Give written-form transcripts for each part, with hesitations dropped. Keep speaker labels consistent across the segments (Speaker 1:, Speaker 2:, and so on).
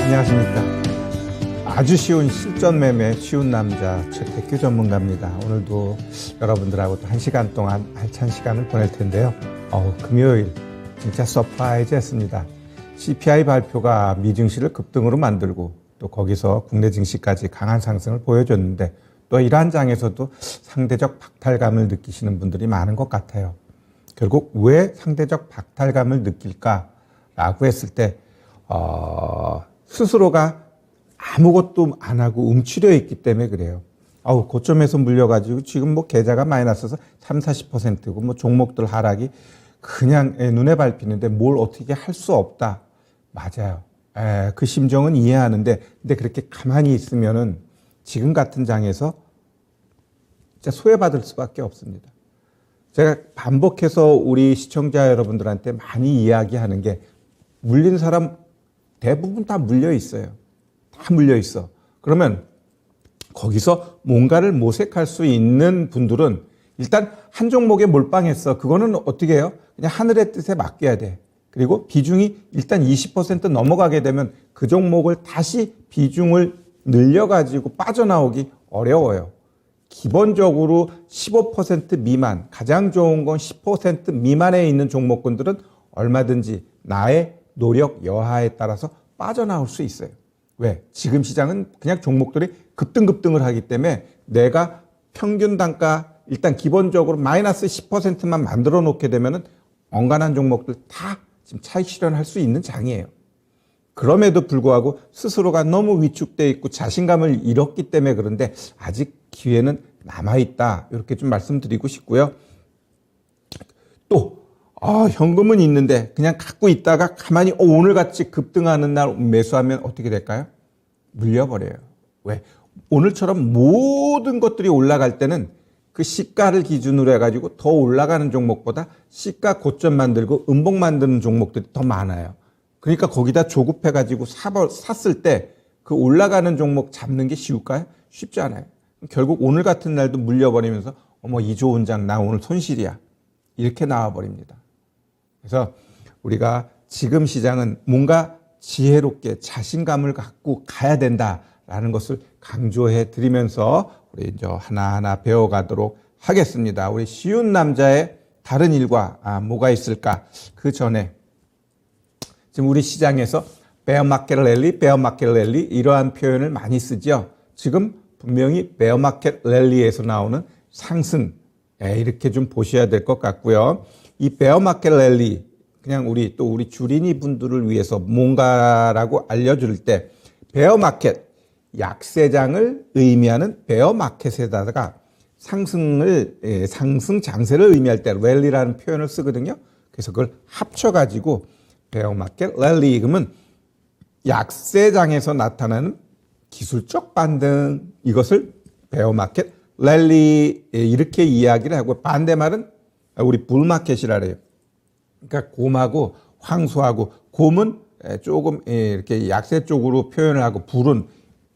Speaker 1: 안녕하십니까. 아주 쉬운 실전 매매 쉬운 남자 최태규 전문가입니다. 오늘도 여러분들하고 또 1시간 동안 알찬 시간을 보낼 텐데요. 금요일 진짜 서프라이즈였습니다. CPI 발표가 미 증시를 급등으로 만들고 또 거기서 국내 증시까지 강한 상승을 보여줬는데 또 이러한 장에서도 상대적 박탈감을 느끼시는 분들이 많은 것 같아요. 결국 왜 상대적 박탈감을 느낄까라고 했을 때 스스로가 아무것도 안 하고 움츠려 있기 때문에 그래요. 고점에서 물려가지고 지금 뭐 계좌가 마이너스에서 30~40%고 뭐 종목들 하락이 그냥 눈에 밟히는데 뭘 어떻게 할 수 없다. 맞아요. 그 심정은 이해하는데 근데 그렇게 가만히 있으면은 지금 같은 장에서 진짜 소외받을 수밖에 없습니다. 제가 반복해서 우리 시청자 여러분들한테 많이 이야기하는 게 물린 사람 대부분 다 물려 있어요. 다 물려 있어. 그러면 거기서 뭔가를 모색할 수 있는 분들은 일단 한 종목에 몰빵했어. 그거는 어떻게 해요? 그냥 하늘의 뜻에 맡겨야 돼. 그리고 비중이 일단 20% 넘어가게 되면 그 종목을 다시 비중을 늘려가지고 빠져나오기 어려워요. 기본적으로 15% 미만, 가장 좋은 건 10% 미만에 있는 종목군들은 얼마든지 나의 노력 여하에 따라서 빠져나올 수 있어요. 왜? 지금 시장은 그냥 종목들이 급등을 하기 때문에 내가 평균 단가 일단 기본적으로 마이너스 10%만 만들어 놓게 되면은 엉간한 종목들 다 지금 차익 실현할 수 있는 장이에요. 그럼에도 불구하고 스스로가 너무 위축돼 있고 자신감을 잃었기 때문에 그런데 아직 기회는 남아있다. 이렇게 좀 말씀드리고 싶고요. 또 현금은 있는데 그냥 갖고 있다가 가만히 오늘같이 급등하는 날 매수하면 어떻게 될까요? 물려버려요. 왜? 오늘처럼 모든 것들이 올라갈 때는 그 시가를 기준으로 해가지고 더 올라가는 종목보다 시가 고점 만들고 음봉 만드는 종목들이 더 많아요. 그러니까 거기다 조급해가지고 샀을 때 그 올라가는 종목 잡는 게 쉬울까요? 쉽지 않아요. 결국 오늘 같은 날도 물려버리면서 이 좋은 장 나 오늘 손실이야. 이렇게 나와버립니다. 그래서 우리가 지금 시장은 뭔가 지혜롭게 자신감을 갖고 가야 된다라는 것을 강조해 드리면서 우리 이제 하나하나 배워가도록 하겠습니다. 우리 쉬운 남자의 다른 일과 뭐가 있을까? 그 전에 지금 우리 시장에서 베어 마켓 랠리 이러한 표현을 많이 쓰죠. 지금 분명히 베어 마켓 랠리에서 나오는 상승 이렇게 좀 보셔야 될 것 같고요. 이 베어 마켓 랠리 그냥 우리 주린이 분들을 위해서 뭔가라고 알려줄 때 베어 마켓 약세장을 의미하는 베어 마켓에다가 상승 장세를 의미할 때 랠리라는 표현을 쓰거든요. 그래서 그걸 합쳐가지고 베어 마켓 랠리 그러면 약세장에서 나타나는 기술적 반등 이것을 베어 마켓 랠리 이렇게 이야기를 하고 반대말은 우리 불마켓이라 그래요. 그러니까 곰하고 황소하고 곰은 조금 이렇게 약세 쪽으로 표현을 하고 불은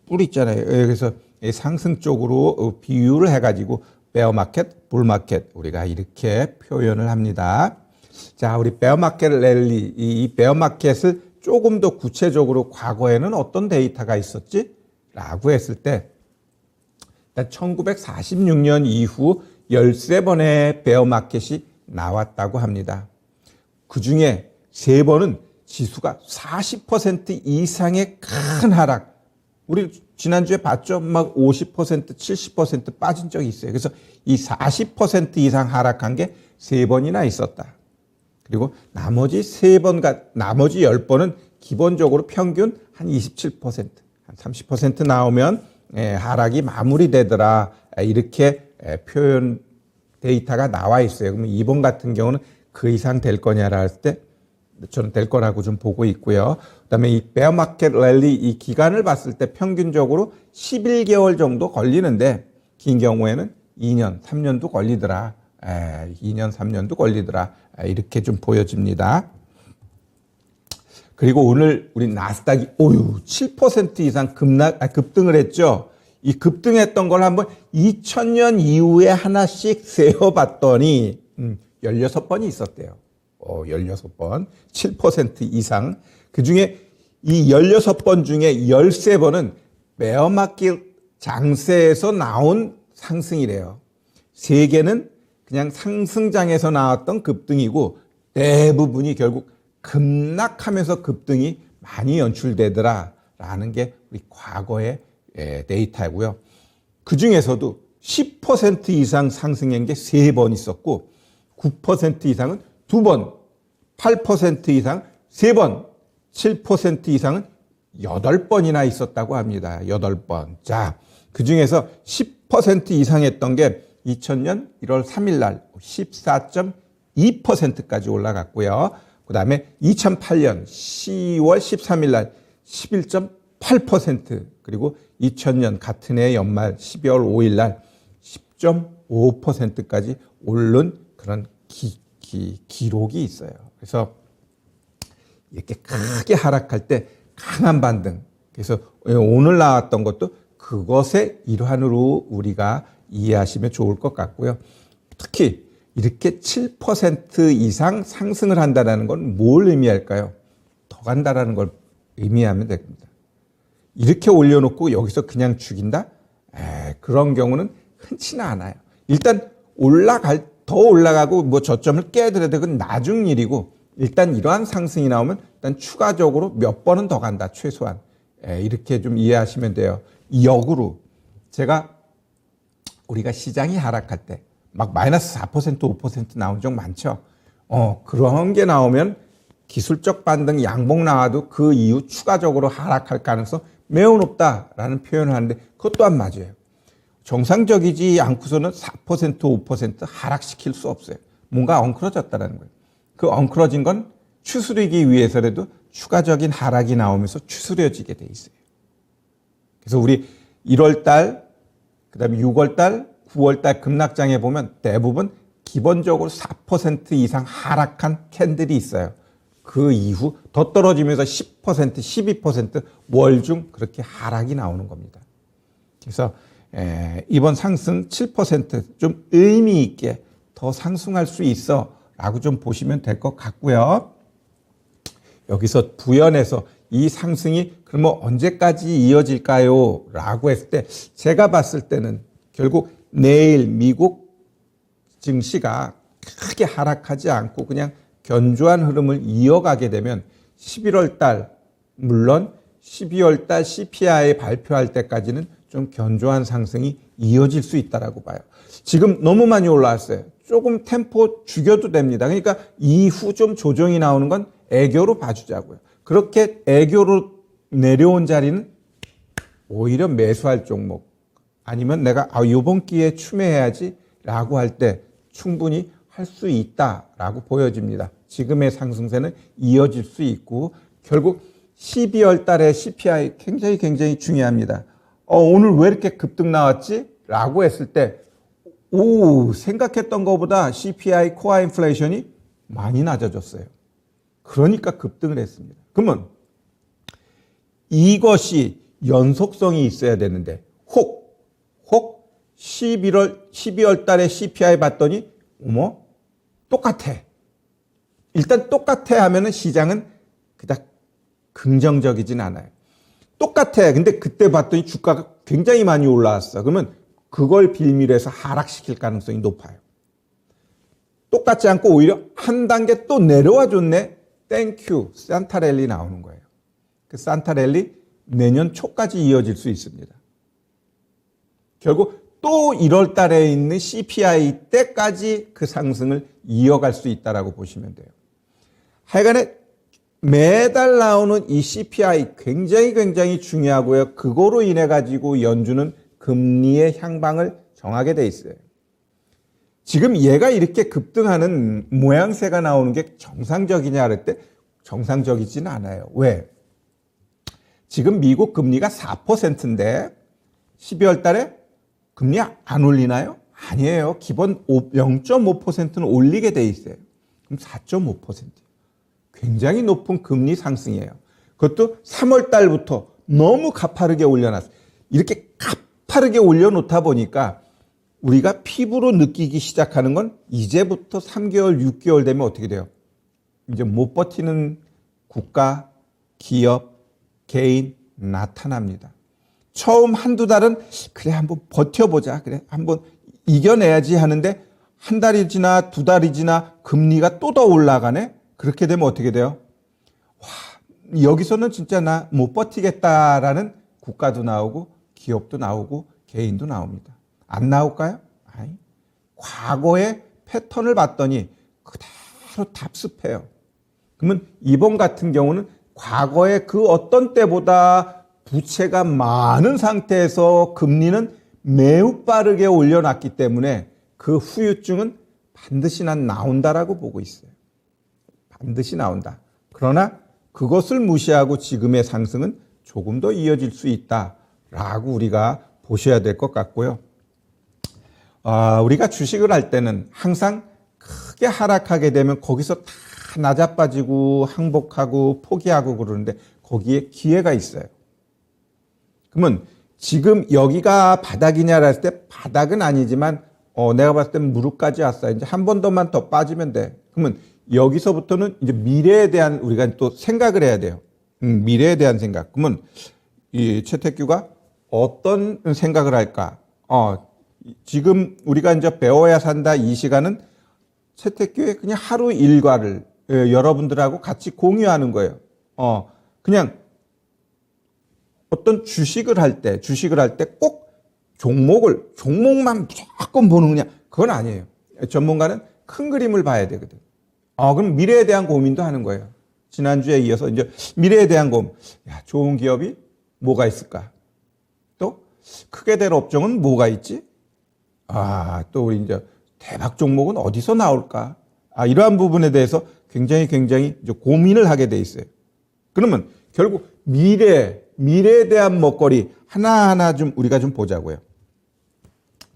Speaker 1: 뿔 있잖아요. 그래서 상승 쪽으로 비유를 해가지고 베어 마켓, 불 마켓 우리가 이렇게 표현을 합니다. 자, 우리 베어 마켓 랠리 이 베어 마켓을 조금 더 구체적으로 과거에는 어떤 데이터가 있었지? 라고 했을 때 1946년 이후 13번의 베어 마켓이 나왔다고 합니다. 그 중에 3번은 지수가 40% 이상의 큰 하락. 우리 지난주에 봤죠? 막 50%, 70% 빠진 적이 있어요. 그래서 이 40% 이상 하락한 게 3번이나 있었다. 그리고 나머지 10번은 기본적으로 평균 한 27%, 한 30% 나오면 하락이 마무리되더라. 이렇게 표현 데이터가 나와 있어요. 그러면 이번 같은 경우는 그 이상 될 거냐라 할 때 저는 될 거라고 좀 보고 있고요. 그다음에 이 베어 마켓 랠리 이 기간을 봤을 때 평균적으로 11개월 정도 걸리는데 긴 경우에는 2년, 3년도 걸리더라. 2년, 3년도 걸리더라. 이렇게 좀 보여집니다. 그리고 오늘 우리 나스닥이 7% 이상 급등을 했죠. 이 급등했던 걸 한번 2000년 이후에 하나씩 세어봤더니 16번이 있었대요. 16번, 7% 이상. 그중에 이 16번 중에 13번은 베어마켓 장세에서 나온 상승이래요. 3개는 그냥 상승장에서 나왔던 급등이고 대부분이 결국 급락하면서 급등이 많이 연출되더라라는 게 우리 과거의 데이터고요. 그 중에서도 10% 이상 상승한 게 3번 있었고 9% 이상은 2번, 8% 이상 3번, 7% 이상은 8번이나 있었다고 합니다. 8번. 자, 그 중에서 10% 이상 했던 게 2000년 1월 3일 날 14.2%까지 올라갔고요. 그 다음에 2008년 10월 13일 날 11.8%, 그리고 2000년 같은 해 연말 12월 5일 날 10.5%까지 오른 그런 기록이 있어요. 그래서 이렇게 크게 하락할 때 강한 반등. 그래서 오늘 나왔던 것도 그것의 일환으로 우리가 이해하시면 좋을 것 같고요. 특히 이렇게 7% 이상 상승을 한다는 건 뭘 의미할까요? 더 간다라는 걸 의미하면 됩니다. 이렇게 올려놓고 여기서 그냥 죽인다? 그런 경우는 흔치는 않아요. 일단 더 올라가고 뭐 저점을 깨더라도 그건 나중 일이고, 일단 이러한 상승이 나오면 일단 추가적으로 몇 번은 더 간다, 최소한. 이렇게 좀 이해하시면 돼요. 역으로 우리가 시장이 하락할 때 막 마이너스 4%, 5% 나온 적 많죠. 그런 게 나오면 기술적 반등 양봉 나와도 그 이후 추가적으로 하락할 가능성 매우 높다라는 표현을 하는데 그것 또한 맞아요. 정상적이지 않고서는 4%, 5% 하락시킬 수 없어요. 뭔가 엉클어졌다는 거예요. 그 엉클어진 건 추스르기 위해서라도 추가적인 하락이 나오면서 추스려지게 돼 있어요. 그래서 우리 1월 달, 그 다음에 6월 달, 9월 달 급락장에 보면 대부분 기본적으로 4% 이상 하락한 캔들이 있어요. 그 이후 더 떨어지면서 10%, 12% 월중 그렇게 하락이 나오는 겁니다. 그래서 이번 상승 7% 의미 있게 더 상승할 수 있어 라고 좀 보시면 될 것 같고요. 여기서 부연해서 이 상승이 그러면 언제까지 이어질까요? 라고 했을 때 제가 봤을 때는 결국 내일 미국 증시가 크게 하락하지 않고 그냥 견조한 흐름을 이어가게 되면 11월 달, 물론 12월 달 CPI 발표할 때까지는 좀 견조한 상승이 이어질 수 있다라고 봐요. 지금 너무 많이 올라왔어요. 조금 템포 죽여도 됩니다. 그러니까 이후 좀 조정이 나오는 건 애교로 봐주자고요. 그렇게 애교로 내려온 자리는 오히려 매수할 종목, 아니면 내가 이번 기회에 추매해야지 라고 할 때 충분히 할 수 있다라고 보여집니다. 지금의 상승세는 이어질 수 있고, 결국 12월 달에 CPI 굉장히 중요합니다. 오늘 왜 이렇게 급등 나왔지? 라고 했을 때 생각했던 것보다 CPI 코어 인플레이션이 많이 낮아졌어요. 그러니까 급등을 했습니다. 그러면 이것이 연속성이 있어야 되는데 혹 12월 달에 CPI 봤더니 똑같아. 일단 똑같아 하면은 시장은 그닥 긍정적이진 않아요. 똑같아. 근데 그때 봤더니 주가가 굉장히 많이 올라왔어. 그러면 그걸 빌미로 해서 하락시킬 가능성이 높아요. 똑같지 않고 오히려 한 단계 또 내려와 줬네. 땡큐. 산타랠리 나오는 거예요. 그 산타랠리 내년 초까지 이어질 수 있습니다. 결국 또 1월 달에 있는 CPI 때까지 그 상승을 이어갈 수 있다라고 보시면 돼요. 하여간에 매달 나오는 이 CPI 굉장히 중요하고요. 그거로 인해 가지고 연준은 금리의 향방을 정하게 돼 있어요. 지금 얘가 이렇게 급등하는 모양새가 나오는 게 정상적이냐 할 때 정상적이지는 않아요. 왜? 지금 미국 금리가 4%인데 12월 달에 금리 안 올리나요? 아니에요. 기본 0.5%는 올리게 돼 있어요. 그럼 4.5%. 굉장히 높은 금리 상승이에요. 그것도 3월 달부터 너무 가파르게 올려놨어요. 이렇게 가파르게 올려놓다 보니까 우리가 피부로 느끼기 시작하는 건 이제부터 3개월, 6개월 되면 어떻게 돼요? 이제 못 버티는 국가, 기업, 개인 나타납니다. 처음 한두 달은 그래 한번 버텨보자. 그래 한번 이겨내야지 하는데 한 달이 지나 두 달이 지나 금리가 또 더 올라가네. 그렇게 되면 어떻게 돼요? 와, 여기서는 진짜 나 못 버티겠다라는 국가도 나오고 기업도 나오고 개인도 나옵니다. 안 나올까요? 아니. 과거의 패턴을 봤더니 그대로 답습해요. 그러면 이번 같은 경우는 과거의 그 어떤 때보다 부채가 많은 상태에서 금리는 매우 빠르게 올려놨기 때문에 그 후유증은 반드시 난 나온다라고 보고 있어요. 반드시 나온다. 그러나 그것을 무시하고 지금의 상승은 조금 더 이어질 수 있다라고 우리가 보셔야 될 것 같고요. 우리가 주식을 할 때는 항상 크게 하락하게 되면 거기서 다 낮아빠지고 항복하고 포기하고 그러는데 거기에 기회가 있어요. 그러면 지금 여기가 바닥이냐라 했을 때 바닥은 아니지만 내가 봤을 때 무릎까지 왔어요. 이제 한 번 더 빠지면 돼. 그러면 여기서부터는 이제 미래에 대한 우리가 또 생각을 해야 돼요. 미래에 대한 생각. 그러면 이 최태규가 어떤 생각을 할까? 지금 우리가 이제 배워야 산다 이 시간은 최태규의 그냥 하루 일과를 여러분들하고 같이 공유하는 거예요. 그냥 어떤 주식을 할 때 꼭 종목만 무조건 보는 그냥 그건 아니에요. 전문가는 큰 그림을 봐야 되거든. 그럼 미래에 대한 고민도 하는 거예요. 지난주에 이어서 이제 미래에 대한 고민. 야, 좋은 기업이 뭐가 있을까? 또 크게 될 업종은 뭐가 있지? 또 우리 이제 대박 종목은 어디서 나올까? 이러한 부분에 대해서 굉장히 이제 고민을 하게 돼 있어요. 그러면 결국 미래에 대한 먹거리 하나하나 좀 우리가 좀 보자고요.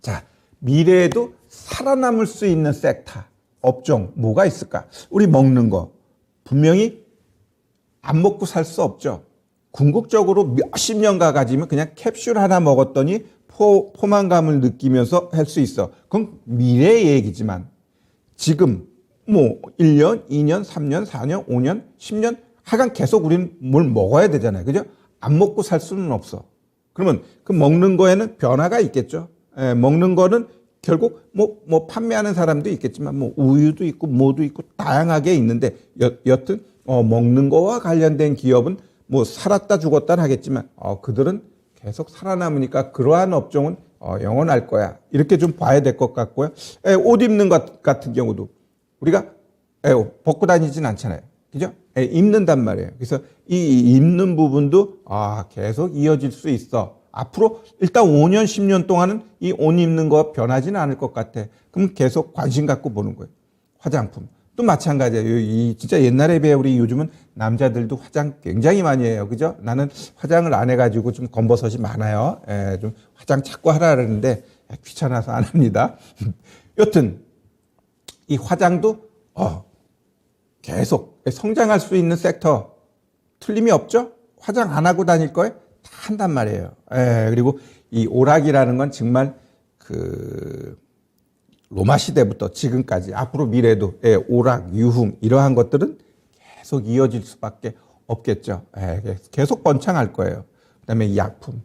Speaker 1: 자, 미래에도 살아남을 수 있는 섹터, 업종 뭐가 있을까? 우리 먹는 거 분명히 안 먹고 살 수 없죠. 궁극적으로 몇십 년가 가지면 그냥 캡슐 하나 먹었더니 포만감을 느끼면서 할 수 있어. 그건 미래의 얘기지만 지금 뭐 1년, 2년, 3년, 4년, 5년, 10년 하여간 계속 우리는 뭘 먹어야 되잖아요. 그죠? 안 먹고 살 수는 없어. 그러면 그 먹는 거에는 변화가 있겠죠. 먹는 거는 결국 뭐 판매하는 사람도 있겠지만 뭐 우유도 있고 뭐도 있고 다양하게 있는데 여튼 먹는 거와 관련된 기업은 뭐 살았다 죽었다 하겠지만 그들은 계속 살아남으니까 그러한 업종은 영원할 거야. 이렇게 좀 봐야 될 것 같고요. 옷 입는 것 같은 경우도 우리가 벗고 다니진 않잖아요. 그죠? 입는단 말이에요. 그래서 이 입는 부분도 계속 이어질 수 있어. 앞으로 일단 5년, 10년 동안은 이 옷 입는 거 변하지는 않을 것 같아. 그럼 계속 관심 갖고 보는 거예요. 화장품. 또 마찬가지예요. 이 진짜 옛날에 비해 우리 요즘은 남자들도 화장 굉장히 많이 해요. 그죠? 나는 화장을 안 해가지고 좀 검버섯이 많아요. 좀 화장 자꾸 하라 그러는데 귀찮아서 안 합니다. 여튼 이 화장도 계속 성장할 수 있는 섹터 틀림이 없죠? 화장 안 하고 다닐 거예요? 다 한단 말이에요. 그리고 이 오락이라는 건 정말 로마 시대부터 지금까지 앞으로 미래도 오락, 유흥 이러한 것들은 계속 이어질 수밖에 없겠죠. 계속 번창할 거예요. 그다음에 약품.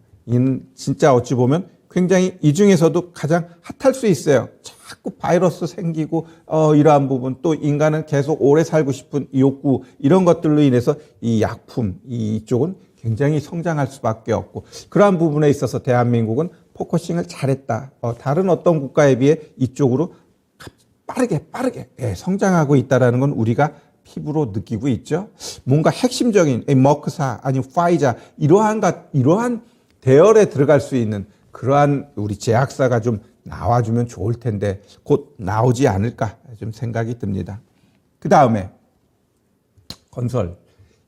Speaker 1: 진짜 어찌 보면 굉장히 이 중에서도 가장 핫할 수 있어요. 자꾸 바이러스 생기고 이러한 부분 또 인간은 계속 오래 살고 싶은 욕구 이런 것들로 인해서 이 약품 이쪽은 굉장히 성장할 수밖에 없고 그러한 부분에 있어서 대한민국은 포커싱을 잘했다. 다른 어떤 국가에 비해 이쪽으로 빠르게 성장하고 있다는 건 우리가 피부로 느끼고 있죠. 뭔가 핵심적인 머크사 아니면 파이자 이러한 대열에 들어갈 수 있는 그러한 우리 제약사가 좀 나와주면 좋을 텐데 곧 나오지 않을까 좀 생각이 듭니다. 그 다음에 건설,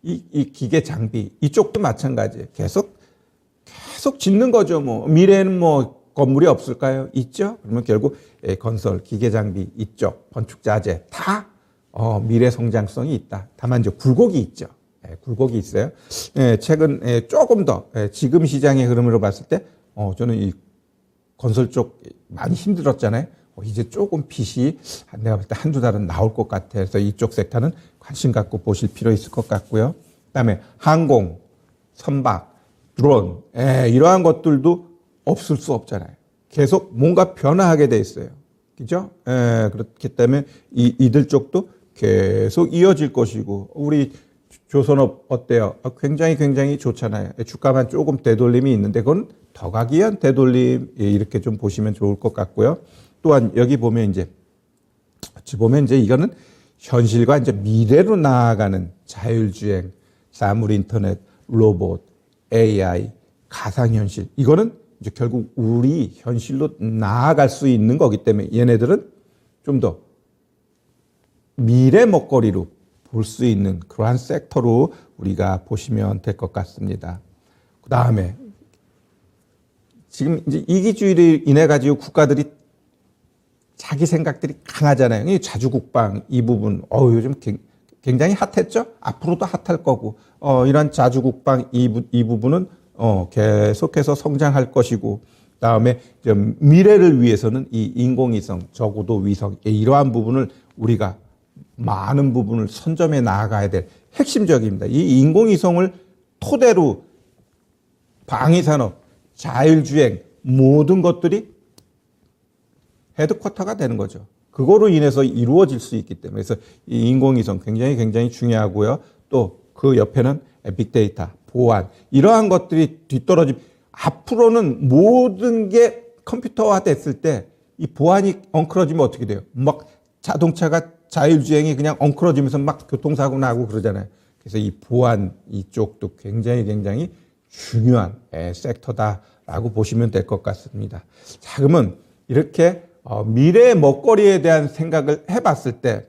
Speaker 1: 이 기계 장비 이쪽도 마찬가지예요. 계속 짓는 거죠. 뭐 미래에는 뭐 건물이 없을까요? 있죠. 그러면 결국 건설, 기계 장비 이쪽, 건축 자재 다 미래 성장성이 있다. 다만 이제 굴곡이 있죠. 굴곡이 있어요. 최근 조금 더 지금 시장의 흐름으로 봤을 때 저는 이 건설 쪽 많이 힘들었잖아요. 이제 조금 빛이 내가 볼 때 한두 달은 나올 것 같아서 이쪽 섹터는 관심 갖고 보실 필요 있을 것 같고요. 그다음에 항공, 선박, 드론, 이러한 것들도 없을 수 없잖아요. 계속 뭔가 변화하게 돼 있어요. 그죠? 그렇기 때문에 이들 쪽도 계속 이어질 것이고, 우리 조선업 어때요? 굉장히 좋잖아요. 주가만 조금 되돌림이 있는데, 그건 더 가기 위한 되돌림, 이렇게 좀 보시면 좋을 것 같고요. 또한 여기 보면 어찌 보면 이거는 현실과 미래로 나아가는 자율주행, 사물 인터넷, 로봇, AI, 가상현실. 이거는 결국 우리 현실로 나아갈 수 있는 거기 때문에 얘네들은 좀 더 미래 먹거리로 볼 수 있는 그러한 섹터로 우리가 보시면 될 것 같습니다. 그 다음에 지금 이기주의를 인해 가지고 국가들이 자기 생각들이 강하잖아요. 이 자주국방 이 부분, 요즘 굉장히 핫했죠? 앞으로도 핫할 거고, 이런 자주국방 이 부분은 계속해서 성장할 것이고, 다음에 미래를 위해서는 이 인공위성, 저고도 위성, 이러한 부분을 우리가 많은 부분을 선점해 나아가야 될 핵심적입니다. 이 인공위성을 토대로 방위산업, 자율주행, 모든 것들이 헤드쿼터가 되는 거죠. 그거로 인해서 이루어질 수 있기 때문에. 그래서 이 인공위성 굉장히 중요하고요. 또 그 옆에는 빅데이터, 보안, 이러한 것들이 뒤떨어지면 앞으로는 모든 게 컴퓨터화 됐을 때 이 보안이 엉클어지면 어떻게 돼요? 막 자동차가 자율주행이 그냥 엉클어지면서 막 교통사고 나고 그러잖아요. 그래서 이 보안 이쪽도 굉장히 중요한 섹터다라고 보시면 될 것 같습니다. 자, 그러면 이렇게 미래의 먹거리에 대한 생각을 해봤을 때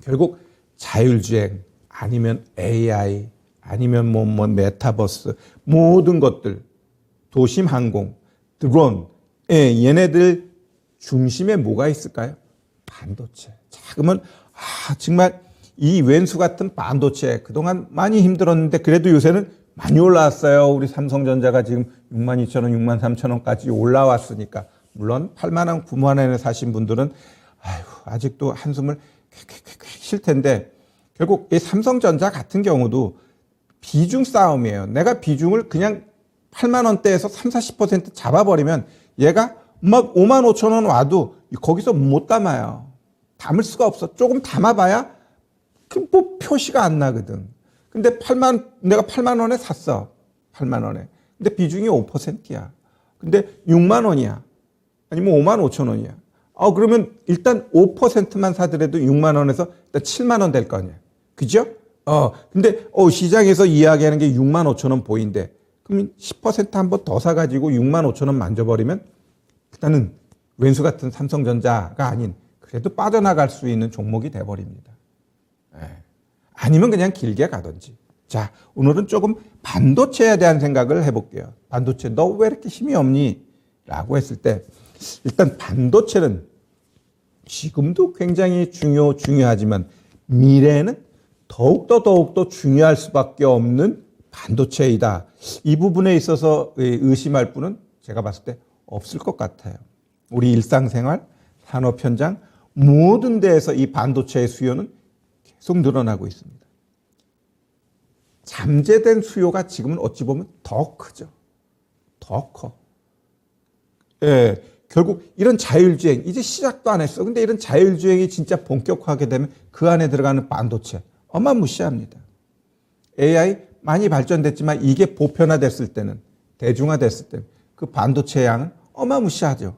Speaker 1: 결국 자율주행 아니면 AI 아니면 메타버스 모든 것들 도심항공 드론 얘네들 중심에 뭐가 있을까요? 반도체. 자, 그러면 정말 이 왼수 같은 반도체 그동안 많이 힘들었는데 그래도 요새는 많이 올라왔어요. 우리 삼성전자가 지금 62,000원, 63,000원까지 올라왔으니까. 물론 8만 원, 9만 원에 사신 분들은 아직도 한숨을 쉴 텐데 결국 이 삼성전자 같은 경우도 비중 싸움이에요. 내가 비중을 그냥 8만 원대에서 30-40% 잡아버리면 얘가 막 5만 5천 원 와도 거기서 못 담아요. 담을 수가 없어. 조금 담아봐야 뭐 표시가 안 나거든. 근데 내가 8만 원에 샀어. 8만 원에. 근데 비중이 5%야. 근데 6만 원이야. 아니면 5만 5천 원이야. 그러면 일단 5%만 사더라도 6만 원에서 일단 7만 원 될 거 아니야. 그죠? 근데 시장에서 이야기하는 게 6만 5천 원 보인대. 그러면 10% 한 번 더 사가지고 6만 5천 원 만져버리면 일단은 왼수 같은 삼성전자가 아닌 그래도 빠져나갈 수 있는 종목이 돼버립니다. 아니면 그냥 길게 가든지. 자, 오늘은 조금 반도체에 대한 생각을 해볼게요. 반도체 너 왜 이렇게 힘이 없니? 라고 했을 때 일단 반도체는 지금도 굉장히 중요하지만 미래에는 더욱더 중요할 수밖에 없는 반도체이다. 이 부분에 있어서 의심할 분은 제가 봤을 때 없을 것 같아요. 우리 일상생활, 산업 현장 모든 데에서 이 반도체의 수요는 계속 늘어나고 있습니다. 잠재된 수요가 지금은 어찌 보면 더 크죠. 더 커. 결국 이런 자율주행 이제 시작도 안 했어. 근데 이런 자율주행이 진짜 본격화하게 되면 그 안에 들어가는 반도체 어마무시합니다. AI 많이 발전됐지만 이게 보편화됐을 때는 대중화됐을 때는 그 반도체 양은 어마무시하죠.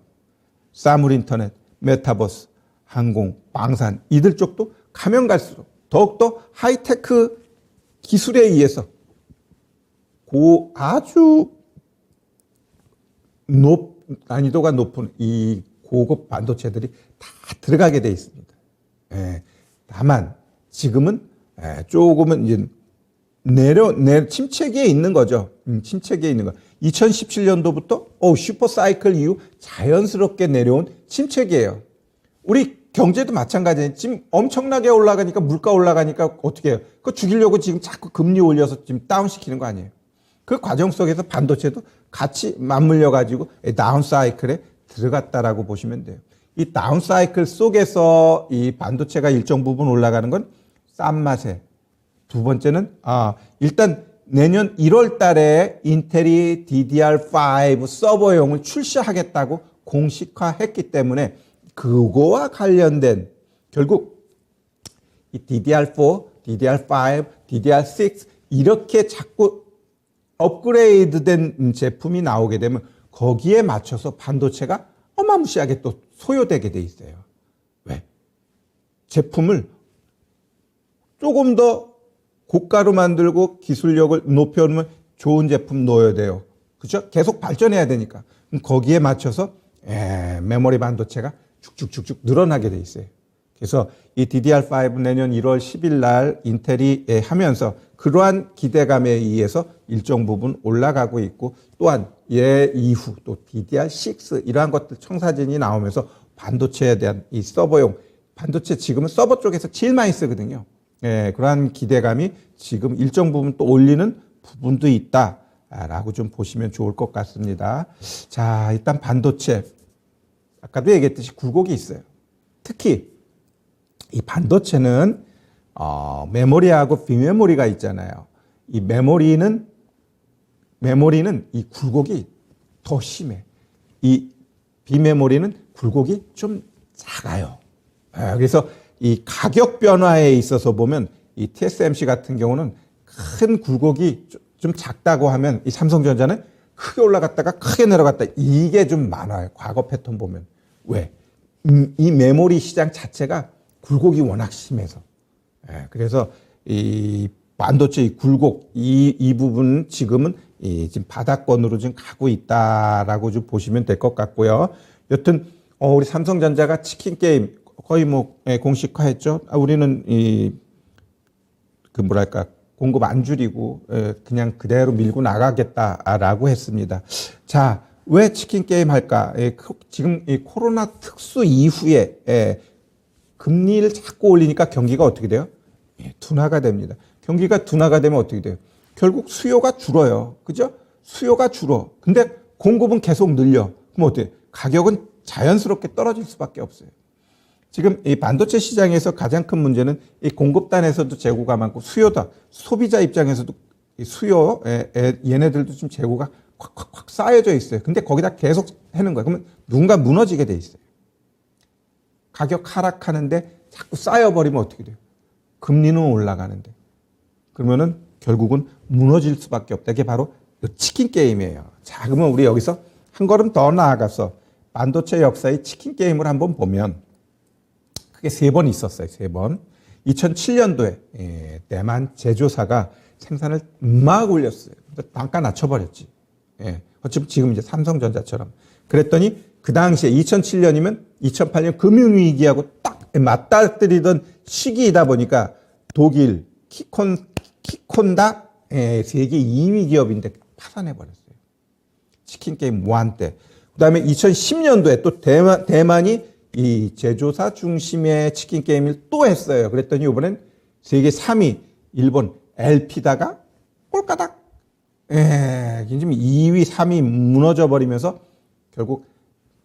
Speaker 1: 사물 인터넷, 메타버스, 항공, 방산 이들 쪽도 가면 갈수록 더욱더 하이테크 기술에 의해서 아주 난이도가 높은 이 고급 반도체들이 다 들어가게 돼 있습니다. 다만 지금은 조금은 이제 침체기에 있는 거죠. 침체기에 있는 거. 2017년도부터 슈퍼사이클 이후 자연스럽게 내려온 침체기예요. 우리 경제도 마찬가지예요. 지금 엄청나게 올라가니까 물가 올라가니까 어떻게 해요? 그거 죽이려고 지금 자꾸 금리 올려서 지금 다운시키는 거 아니에요? 그 과정 속에서 반도체도 같이 맞물려 가지고 다운사이클에 들어갔다라고 보시면 돼요. 이 다운사이클 속에서 이 반도체가 일정 부분 올라가는 건 싼 맛에. 두 번째는 일단 내년 1월 달에 인텔이 DDR5 서버용을 출시하겠다고 공식화했기 때문에 그거와 관련된 결국 이 DDR4, DDR5, DDR6 이렇게 자꾸 업그레이드된 제품이 나오게 되면 거기에 맞춰서 반도체가 어마무시하게 또 소요되게 돼 있어요. 왜? 제품을 조금 더 고가로 만들고 기술력을 높여놓으면 좋은 제품 넣어야 돼요. 그죠? 계속 발전해야 되니까. 그럼 거기에 맞춰서 메모리 반도체가 쭉쭉쭉쭉 늘어나게 돼 있어요. 그래서 이 DDR5 내년 1월 10일 날 인텔이 하면서 그러한 기대감에 의해서 일정 부분 올라가고 있고 또한 얘 이후 또 DDR6 이러한 것들 청사진이 나오면서 반도체에 대한 이 서버용 반도체 지금은 서버 쪽에서 제일 많이 쓰거든요. 그러한 기대감이 지금 일정 부분 또 올리는 부분도 있다라고 좀 보시면 좋을 것 같습니다. 자, 일단 반도체 아까도 얘기했듯이 굴곡이 있어요. 특히 이 반도체는 메모리하고 비메모리가 있잖아요. 이 메모리는 이 굴곡이 더 심해. 이 비메모리는 굴곡이 좀 작아요. 그래서 이 가격 변화에 있어서 보면 이 TSMC 같은 경우는 큰 굴곡이 좀 작다고 하면 이 삼성전자는 크게 올라갔다가 크게 내려갔다 이게 좀 많아요. 과거 패턴 보면. 왜? 이 메모리 시장 자체가 굴곡이 워낙 심해서. 그래서 이 반도체 이 굴곡 이 부분 지금은 지금 바닥권으로 지금 가고 있다라고 좀 보시면 될 것 같고요. 여튼 우리 삼성전자가 치킨 게임 거의 공식화했죠. 우리는 공급 안 줄이고 그냥 그대로 밀고 나가겠다라고 했습니다. 자, 왜 치킨 게임 할까? 지금 이 코로나 특수 이후에 금리를 자꾸 올리니까 경기가 어떻게 돼요? 둔화가 됩니다. 경기가 둔화가 되면 어떻게 돼요? 결국 수요가 줄어요. 그죠? 수요가 줄어. 근데 공급은 계속 늘려. 그럼 어때요? 가격은 자연스럽게 떨어질 수밖에 없어요. 지금 이 반도체 시장에서 가장 큰 문제는 이 공급단에서도 재고가 많고 수요다. 소비자 입장에서도 이 수요, 얘네들도 지금 재고가 콱콱콱 쌓여져 있어요. 근데 거기다 계속 해는 거예요. 그러면 누군가 무너지게 돼 있어요. 가격 하락하는데 자꾸 쌓여버리면 어떻게 돼요? 금리는 올라가는데. 그러면은 결국은 무너질 수밖에 없다. 이게 바로 치킨 게임이에요. 자, 그러면 우리 여기서 한 걸음 더 나아가서 반도체 역사의 치킨 게임을 한번 보면 그게 3번 있었어요. 3번. 2007년도에 대만 제조사가 생산을 막 올렸어요. 단가 낮춰버렸지. 어차피 지금 이제 삼성전자처럼. 그랬더니 그 당시에 2007년이면 2008년 금융위기하고 딱 맞닥뜨리던 시기이다 보니까 독일 키콘다 세계 2위 기업인데 파산해버렸어요. 치킨게임 무한 때. 그 다음에 2010년도에 또 대만이 이 제조사 중심의 치킨 게임을 또 했어요. 그랬더니 이번엔 세계 3위 일본 LP다가 꼴까닥 지금 2위, 3위 무너져 버리면서 결국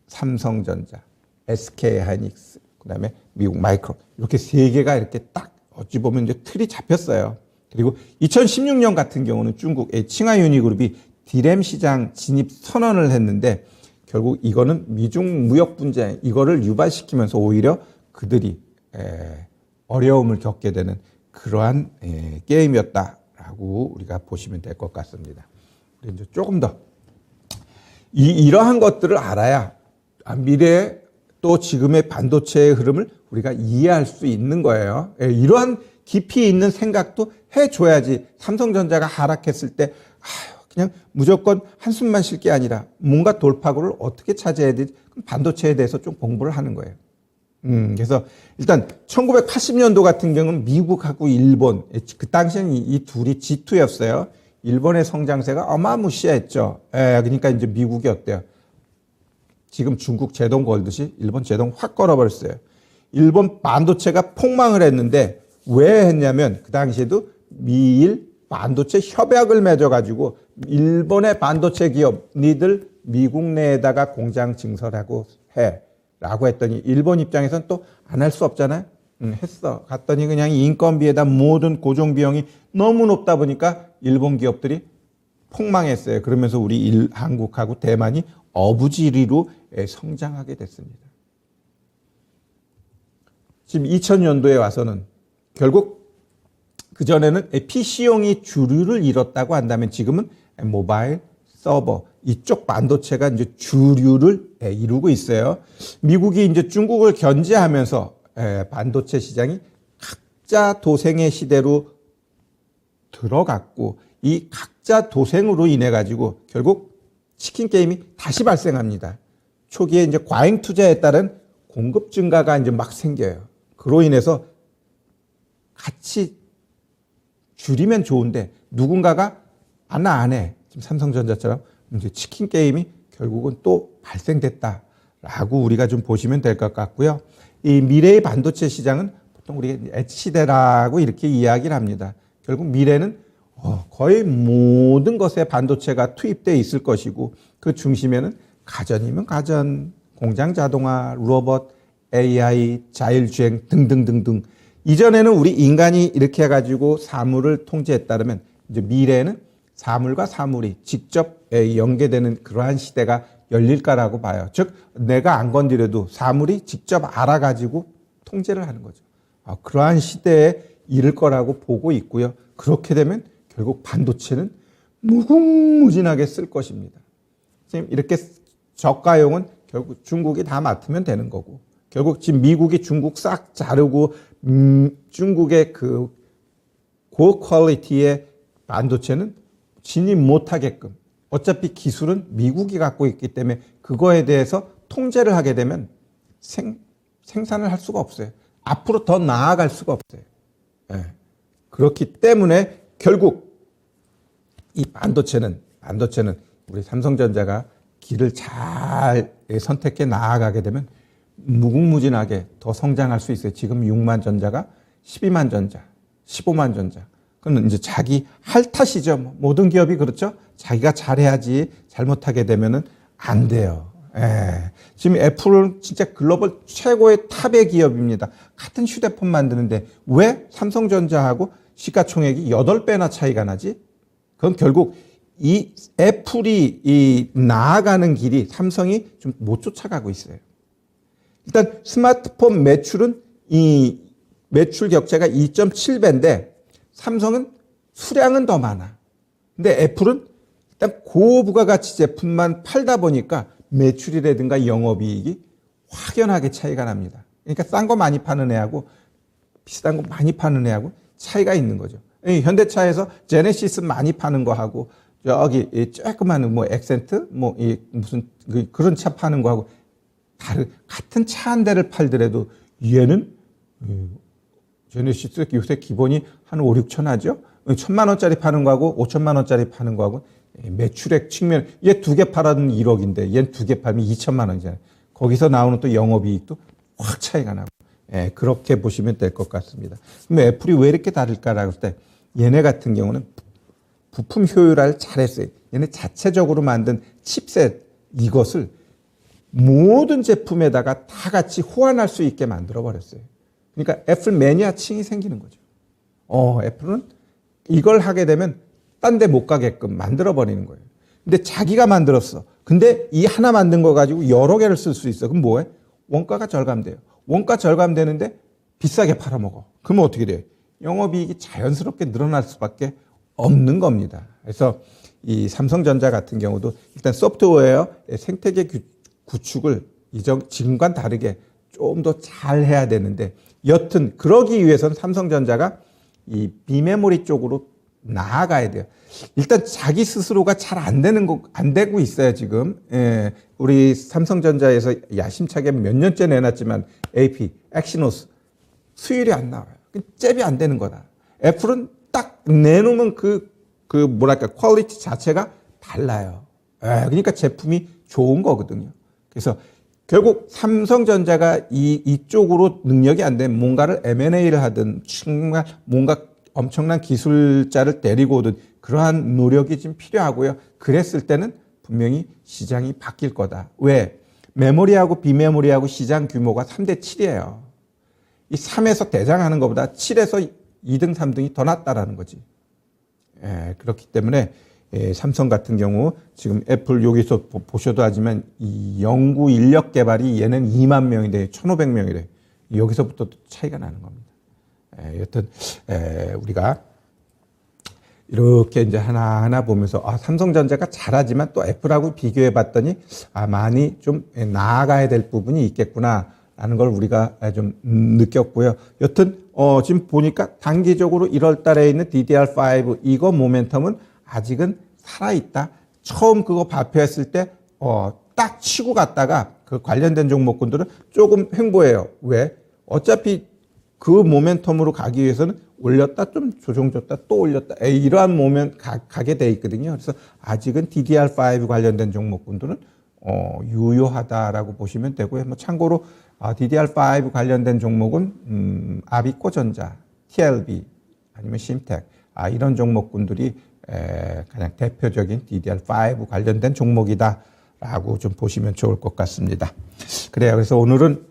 Speaker 1: 삼성전자, SK하이닉스, 그다음에 미국 마이크론 이렇게 3개가 이렇게 딱 어찌 보면 이제 틀이 잡혔어요. 그리고 2016년 같은 경우는 중국 칭화유니그룹이 디램 시장 진입 선언을 했는데 결국 이거는 미중 무역 분쟁 이거를 유발시키면서 오히려 그들이 어려움을 겪게 되는 그러한 게임이었다라고 우리가 보시면 될 것 같습니다. 우리 이제 조금 더 이러한 것들을 알아야 미래에 또 지금의 반도체의 흐름을 우리가 이해할 수 있는 거예요. 이러한 깊이 있는 생각도 해줘야지 삼성전자가 하락했을 때 그냥 무조건 한숨만 쉴 게 아니라 뭔가 돌파구를 어떻게 찾아야 되지? 반도체에 대해서 좀 공부를 하는 거예요. 그래서 일단 1980년도 같은 경우는 미국하고 일본, 그 당시에는 이 둘이 G2였어요. 일본의 성장세가 어마무시했죠. 그러니까 이제 미국이 어때요? 지금 중국 제동 걸듯이 일본 제동 확 걸어버렸어요. 일본 반도체가 폭망을 했는데 왜 했냐면 그 당시에도 미일 반도체 협약을 맺어가지고 일본의 반도체 기업 니들 미국 내에다가 공장 증설하고 해 라고 했더니 일본 입장에서는 또 안 할 수 없잖아요. 했어. 갔더니 그냥 인건비에다 모든 고정 비용이 너무 높다 보니까 일본 기업들이 폭망했어요. 그러면서 우리 한국하고 대만이 어부지리로 성장하게 됐습니다. 지금 2000년도에 와서는 결국 그전에는 PC용이 주류를 이뤘다고 한다면 지금은 모바일, 서버 이쪽 반도체가 이제 주류를 이루고 있어요. 미국이 이제 중국을 견제하면서 반도체 시장이 각자 도생의 시대로 들어갔고 이 각자 도생으로 인해 가지고 결국 치킨 게임이 다시 발생합니다. 초기에 이제 과잉 투자에 따른 공급 증가가 이제 막 생겨요. 그로 인해서 같이 줄이면 좋은데 누군가가 안 해. 지금 삼성전자처럼 이제 치킨 게임이 결국은 또 발생됐다라고 우리가 좀 보시면 될 것 같고요. 이 미래의 반도체 시장은 보통 우리가 H시대라고 이렇게 이야기를 합니다. 결국 미래는 거의 모든 것에 반도체가 투입되어 있을 것이고 그 중심에는 가전이면 가전, 공장 자동화, 로봇, AI, 자율주행 등등등등. 이전에는 우리 인간이 이렇게 해가지고 사물을 통제했다면 이제 미래에는 사물과 사물이 직접 연계되는 그러한 시대가 열릴까라고 봐요. 즉 내가 안 건드려도 사물이 직접 알아가지고 통제를 하는 거죠. 그러한 시대에 이를 거라고 보고 있고요. 그렇게 되면 결국 반도체는 무궁무진하게 쓸 것입니다. 지금 이렇게 저가용은 결국 중국이 다 맡으면 되는 거고 결국 지금 미국이 중국 싹 자르고 중국의 그 고퀄리티의 반도체는 진입 못하게끔 어차피 기술은 미국이 갖고 있기 때문에 그거에 대해서 통제를 하게 되면 생산을 할 수가 없어요. 앞으로 더 나아갈 수가 없어요. 네. 그렇기 때문에 결국 이 반도체는 우리 삼성전자가 길을 잘 선택해 나아가게 되면 무궁무진하게 더 성장할 수 있어요. 지금 6만 전자가 12만 전자, 15만 전자. 그건 이제 자기 할 탓이죠. 모든 기업이 그렇죠. 자기가 잘해야지 잘못하게 되면은 안 돼요. 지금 애플은 진짜 글로벌 최고의 탑의 기업입니다. 같은 휴대폰 만드는데 왜 삼성전자하고 시가총액이 8배나 차이가 나지? 그건 결국 이 애플이 이 나아가는 길이 삼성이 좀 못 쫓아가고 있어요. 일단 스마트폰 매출은 이 매출 격차가 2.7배인데 삼성은 수량은 더 많아. 근데 애플은 일단 고부가가치 제품만 팔다 보니까 매출이라든가 영업이익이 확연하게 차이가 납니다. 그러니까 싼 거 많이 파는 애하고 비싼 거 많이 파는 애하고 차이가 있는 거죠. 현대차에서 제네시스 많이 파는 거하고 저기 조그마한 뭐 액센트 뭐 이 무슨 그런 차 파는 거하고 같은 차 한 대를 팔더라도 얘는 제네시스 요새 기본이 한 5, 6천 하죠. 1,000만 원짜리 파는 거하고 5천만 원짜리 파는 거하고 매출액 측면 얘 두 개 팔아도 1억인데 얘는 두 개 팔면 2천만 원이잖아요. 거기서 나오는 또 영업이익도 확 차이가 나고 그렇게 보시면 될 것 같습니다. 그럼 애플이 왜 이렇게 다를까라고 할 때 얘네 같은 경우는 부품 효율화를 잘했어요. 얘네 자체적으로 만든 칩셋 이것을 모든 제품에다가 다 같이 호환할 수 있게 만들어 버렸어요. 그러니까 애플 매니아층이 생기는 거죠. 애플은 이걸 하게 되면 딴 데 못 가게끔 만들어 버리는 거예요. 근데 자기가 만들었어. 근데 이 하나 만든 거 가지고 여러 개를 쓸 수 있어. 그럼 뭐해? 원가가 절감돼요. 원가 절감되는데 비싸게 팔아먹어. 그러면 어떻게 돼요? 영업이익이 자연스럽게 늘어날 수밖에 없는 겁니다. 그래서 이 삼성전자 같은 경우도 일단 소프트웨어 생태계 구축을 지금과는 다르게 좀 더 잘 해야 되는데 여튼 그러기 위해서는 삼성전자가 이 비메모리 쪽으로 나아가야 돼요. 일단 자기 스스로가 잘 안 되고 있어요, 지금. 우리 삼성전자에서 야심차게 몇 년째 내놨지만 AP, 엑시노스 수율이 안 나와요. 잽이 안 되는 거다. 애플은 딱 내놓으면 뭐랄까, 퀄리티 자체가 달라요. 그러니까 제품이 좋은 거거든요. 그래서 결국 삼성전자가 이쪽으로 능력이 안 되면 뭔가를 M&A를 하든 정말 뭔가 엄청난 기술자를 데리고 오든 그러한 노력이 좀 필요하고요. 그랬을 때는 분명히 시장이 바뀔 거다. 왜? 메모리하고 비메모리하고 시장 규모가 3대 7이에요. 이 3에서 대장하는 것보다 7에서 2등, 3등이 더 낫다라는 거지. 그렇기 때문에 삼성 같은 경우 지금 애플 여기서 보셔도 하지만 이 연구 인력 개발이 얘는 2만 명인데 1,500명이래. 여기서부터 차이가 나는 겁니다. 여튼 우리가 이렇게 이제 하나하나 보면서 삼성전자가 잘하지만 또 애플하고 비교해 봤더니 많이 좀 나아가야 될 부분이 있겠구나라는 걸 우리가 좀 느꼈고요. 여튼 지금 보니까 단기적으로 1월 달에 있는 DDR5 이거 모멘텀은 아직은 살아있다. 처음 그거 발표했을 때 딱 치고 갔다가 그 관련된 종목군들은 조금 횡보해요. 왜? 어차피 그 모멘텀으로 가기 위해서는 올렸다 좀 조정줬다 또 올렸다 이러한 모멘 가게 돼 있거든요. 그래서 아직은 DDR5 관련된 종목군들은 유효하다라고 보시면 되고요. 뭐 참고로 DDR5 관련된 종목은 아비코전자, TLB 아니면 심텍 이런 종목군들이 가장 대표적인 DDR5 관련된 종목이다라고 좀 보시면 좋을 것 같습니다. 그래요. 그래서 오늘은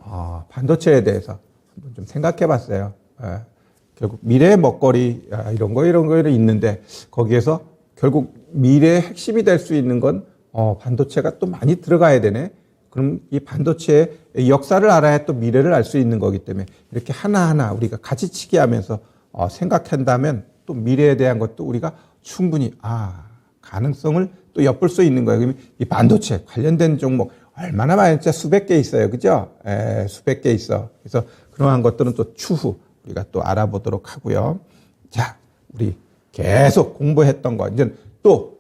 Speaker 1: 반도체에 대해서 한번 좀 생각해 봤어요. 결국 미래의 먹거리 이런 거 있는데 거기에서 결국 미래의 핵심이 될 수 있는 건 반도체가 또 많이 들어가야 되네. 그럼 이 반도체의 역사를 알아야 또 미래를 알 수 있는 거기 때문에 이렇게 하나하나 우리가 가지치기 하면서 생각한다면 또 미래에 대한 것도 우리가 충분히 가능성을 또 엿볼 수 있는 거예요. 그러면 이 반도체 관련된 종목 얼마나 많이 진짜 수백 개 있어요. 그죠? 수백 개 있어. 그래서 그러한 것들은 또 추후 우리가 또 알아보도록 하고요. 자, 우리 계속 공부했던 거 이제 또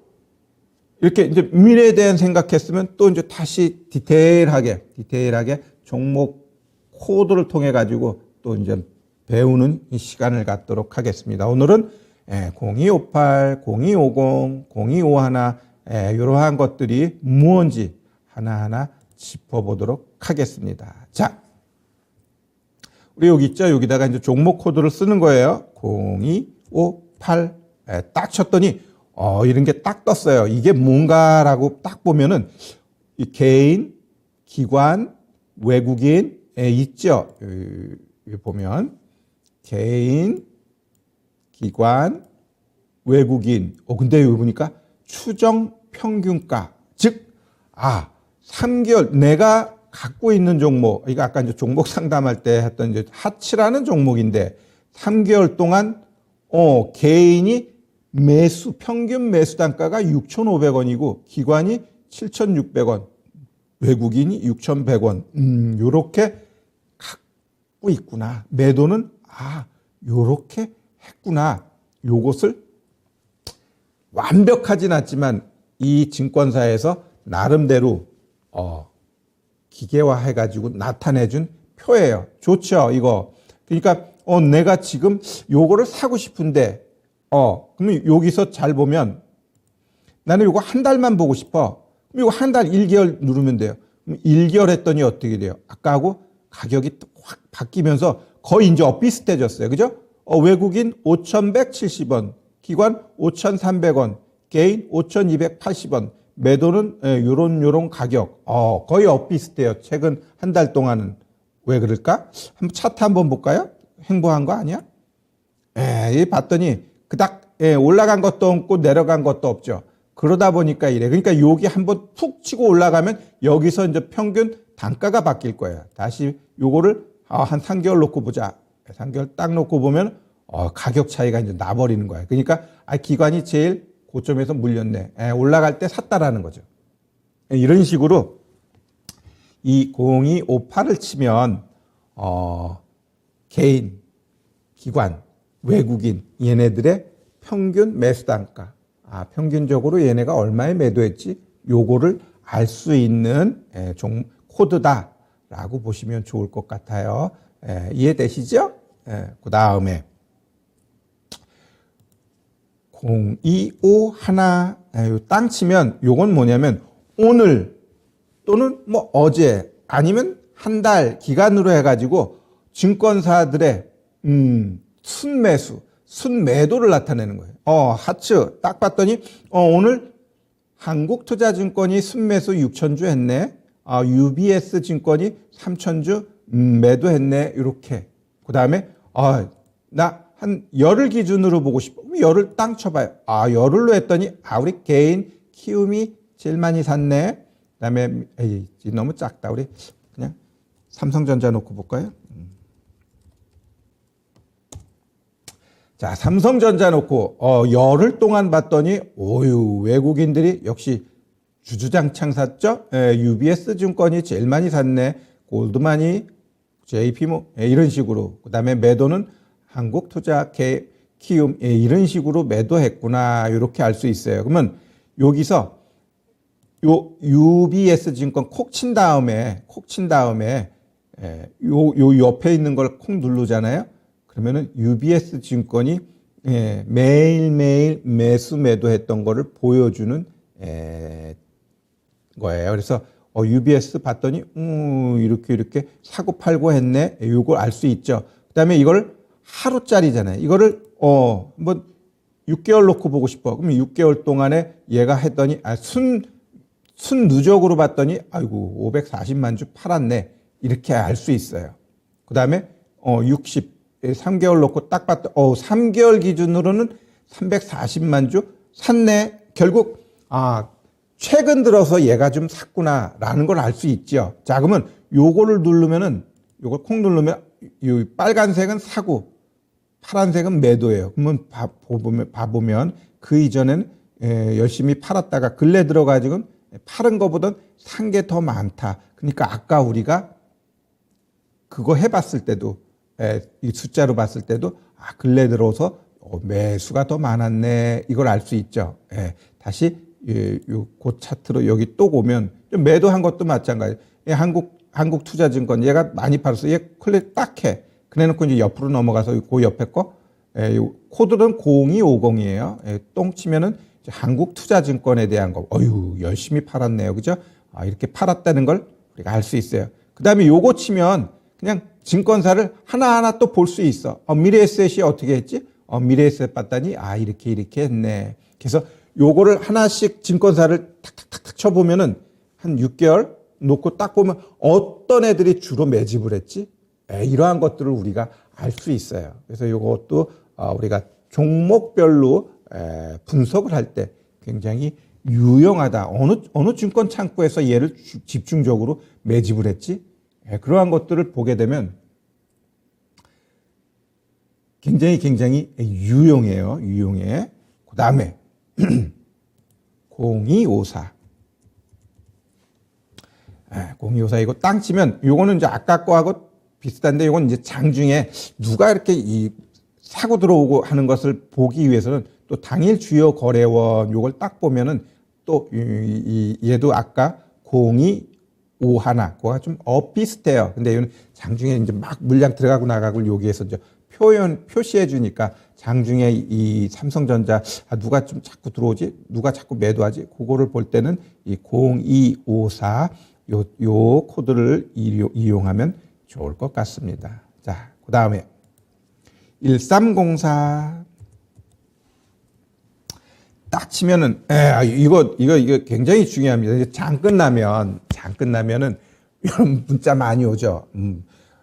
Speaker 1: 이렇게 이제 미래에 대한 생각했으면 또 이제 다시 디테일하게 종목 코드를 통해 가지고 또 이제 배우는 이 시간을 갖도록 하겠습니다. 오늘은 0258, 0250, 0251 이러한 것들이 무언지 하나하나 짚어보도록 하겠습니다. 자, 우리 여기 있죠? 여기다가 이제 종목 코드를 쓰는 거예요. 0258 딱 쳤더니 이런 게 딱 떴어요. 이게 뭔가라고 딱 보면은 이 개인, 기관, 외국인 있죠? 여기 보면 개인, 기관, 외국인. 근데 여기 보니까 추정 평균가. 즉, 3개월 내가 갖고 있는 종목, 이거 아까 이제 종목 상담할 때 했던 이제 하치라는 종목인데 3개월 동안 개인이 평균 매수 단가가 6,500원이고 기관이 7,600원, 외국인이 6,100원. 요렇게 갖고 있구나. 매도는 요렇게 했구나. 요것을 완벽하진 않지만 이 증권사에서 나름대로 기계화해가지고 나타내준 표예요. 좋죠, 이거. 그러니까 내가 지금 요거를 사고 싶은데 그러면 여기서 잘 보면 나는 요거 한 달만 보고 싶어. 그럼 요거 한 달 1개월 누르면 돼요. 그럼 1개월 했더니 어떻게 돼요? 아까하고 가격이 확 바뀌면서 거의 이제 비슷해졌어요. 그죠? 외국인 5,170원, 기관 5,300원, 개인 5,280원. 매도는 요런 가격. 거의 비슷해요. 최근 한 달 동안은. 왜 그럴까? 한번 차트 한번 볼까요? 횡보한 거 아니야? 봤더니 그닥 올라간 것도 없고 내려간 것도 없죠. 그러다 보니까 이래. 그러니까 여기 한번 푹 치고 올라가면 여기서 이제 평균 단가가 바뀔 거예요. 다시 요거를 한 3개월 놓고 보자. 3개월 딱 놓고 보면 가격 차이가 이제 나버리는 거예요. 그러니까 기관이 제일 고점에서 물렸네. 올라갈 때 샀다라는 거죠. 이런 식으로 이 0258을 치면 개인, 기관, 외국인 얘네들의 평균 매수 단가, 평균적으로 얘네가 얼마에 매도했지 요거를 알 수 있는 코드다라고 보시면 좋을 것 같아요. 이해되시죠? 그 다음에 0251 땅 치면 요건 뭐냐면 오늘 또는 뭐 어제 아니면 한 달 기간으로 해가지고 증권사들의 순매수, 순매도를 나타내는 거예요. 하츠 딱 봤더니 오늘 한국투자증권이 순매수 6,000주 했네. UBS 증권이 3,000주 매도했네. 이렇게 그 다음에, 나 한 열흘 기준으로 보고 싶어. 열흘 땅 쳐봐요. 열흘로 했더니, 우리 개인 키움이 제일 많이 샀네. 그 다음에, 너무 작다. 우리 그냥 삼성전자 놓고 볼까요? 자, 삼성전자 놓고, 열흘 동안 봤더니, 외국인들이 역시 주주장창 샀죠? UBS 증권이 제일 많이 샀네. 골드만이, JP 이런 식으로. 그 다음에 매도는 한국투자, 키움 이런 식으로 매도했구나. 이렇게 알 수 있어요. 그러면 여기서 요 UBS 증권 콕 친 다음에 요 옆에 있는 걸 콕 누르잖아요. 그러면은 UBS 증권이 매일매일 매수 매도했던 거를 보여주는 거예요. 그래서 UBS 봤더니 이렇게 사고 팔고 했네. 요걸 알 수 있죠. 그다음에 이걸 하루짜리잖아요. 이거를 한번 6개월 놓고 보고 싶어. 그러면 6개월 동안에 얘가 했더니 순 누적으로 봤더니 540만 주 팔았네. 이렇게 알 수 있어요. 그다음에 3개월 놓고 딱 봤더니 3개월 기준으로는 340만 주 샀네. 결국 최근 들어서 얘가 좀 샀구나라는 걸 알 수 있죠. 자, 그러면 요거를 누르면은 요걸 콕 누르면 이 빨간색은 사고 파란색은 매도예요. 그러면 봐보면 그 이전에는 열심히 팔았다가 근래 들어가지고 팔은 거보단 산 게 더 많다. 그러니까 아까 우리가 그거 해봤을 때도 이 숫자로 봤을 때도 근래 들어서 매수가 더 많았네. 이걸 알 수 있죠. 다시 그 차트로 여기 또 보면 매도한 것도 마찬가지. 한국투자증권 얘가 많이 팔았어. 얘 클릭 딱 해. 그래놓고 이제 옆으로 넘어가서 그 옆에 거 코드는 0250이에요. 똥 치면은 한국투자증권에 대한 거. 열심히 팔았네요. 그죠? 이렇게 팔았다는 걸 우리가 알 수 있어요. 그 다음에 요거 치면 그냥 증권사를 하나하나 또 볼 수 있어. 미래에셋이 어떻게 했지? 미래에셋 봤더니 이렇게 했네. 그래서 요거를 하나씩 증권사를 탁탁탁탁 쳐보면은 한 6개월 놓고 딱 보면 어떤 애들이 주로 매집을 했지? 이러한 것들을 우리가 알 수 있어요. 그래서 요것도 우리가 종목별로 분석을 할 때 굉장히 유용하다. 어느 증권 창구에서 얘를 집중적으로 매집을 했지? 그러한 것들을 보게 되면 굉장히 유용해요. 유용해. 그 다음에 0254. 0254 이거 땅 치면 요거는 이제 아까 거하고 비슷한데 요건 이제 장중에 누가 이렇게 사고 들어오고 하는 것을 보기 위해서는 또 당일 주요 거래원 요걸 딱 보면은 또 얘도 아까 0251 그거가 좀 비슷해요. 근데 이거는 장중에 이제 막 물량 들어가고 나가고 여기에서 이제 표시해 주니까 장중에 이 삼성전자 누가 좀 자꾸 들어오지? 누가 자꾸 매도하지? 그거를 볼 때는 이 0254 요 코드를 이용하면 좋을 것 같습니다. 자, 그 다음에 1304 딱 치면은 이거 굉장히 중요합니다. 장 끝나면은 이런 문자 많이 오죠.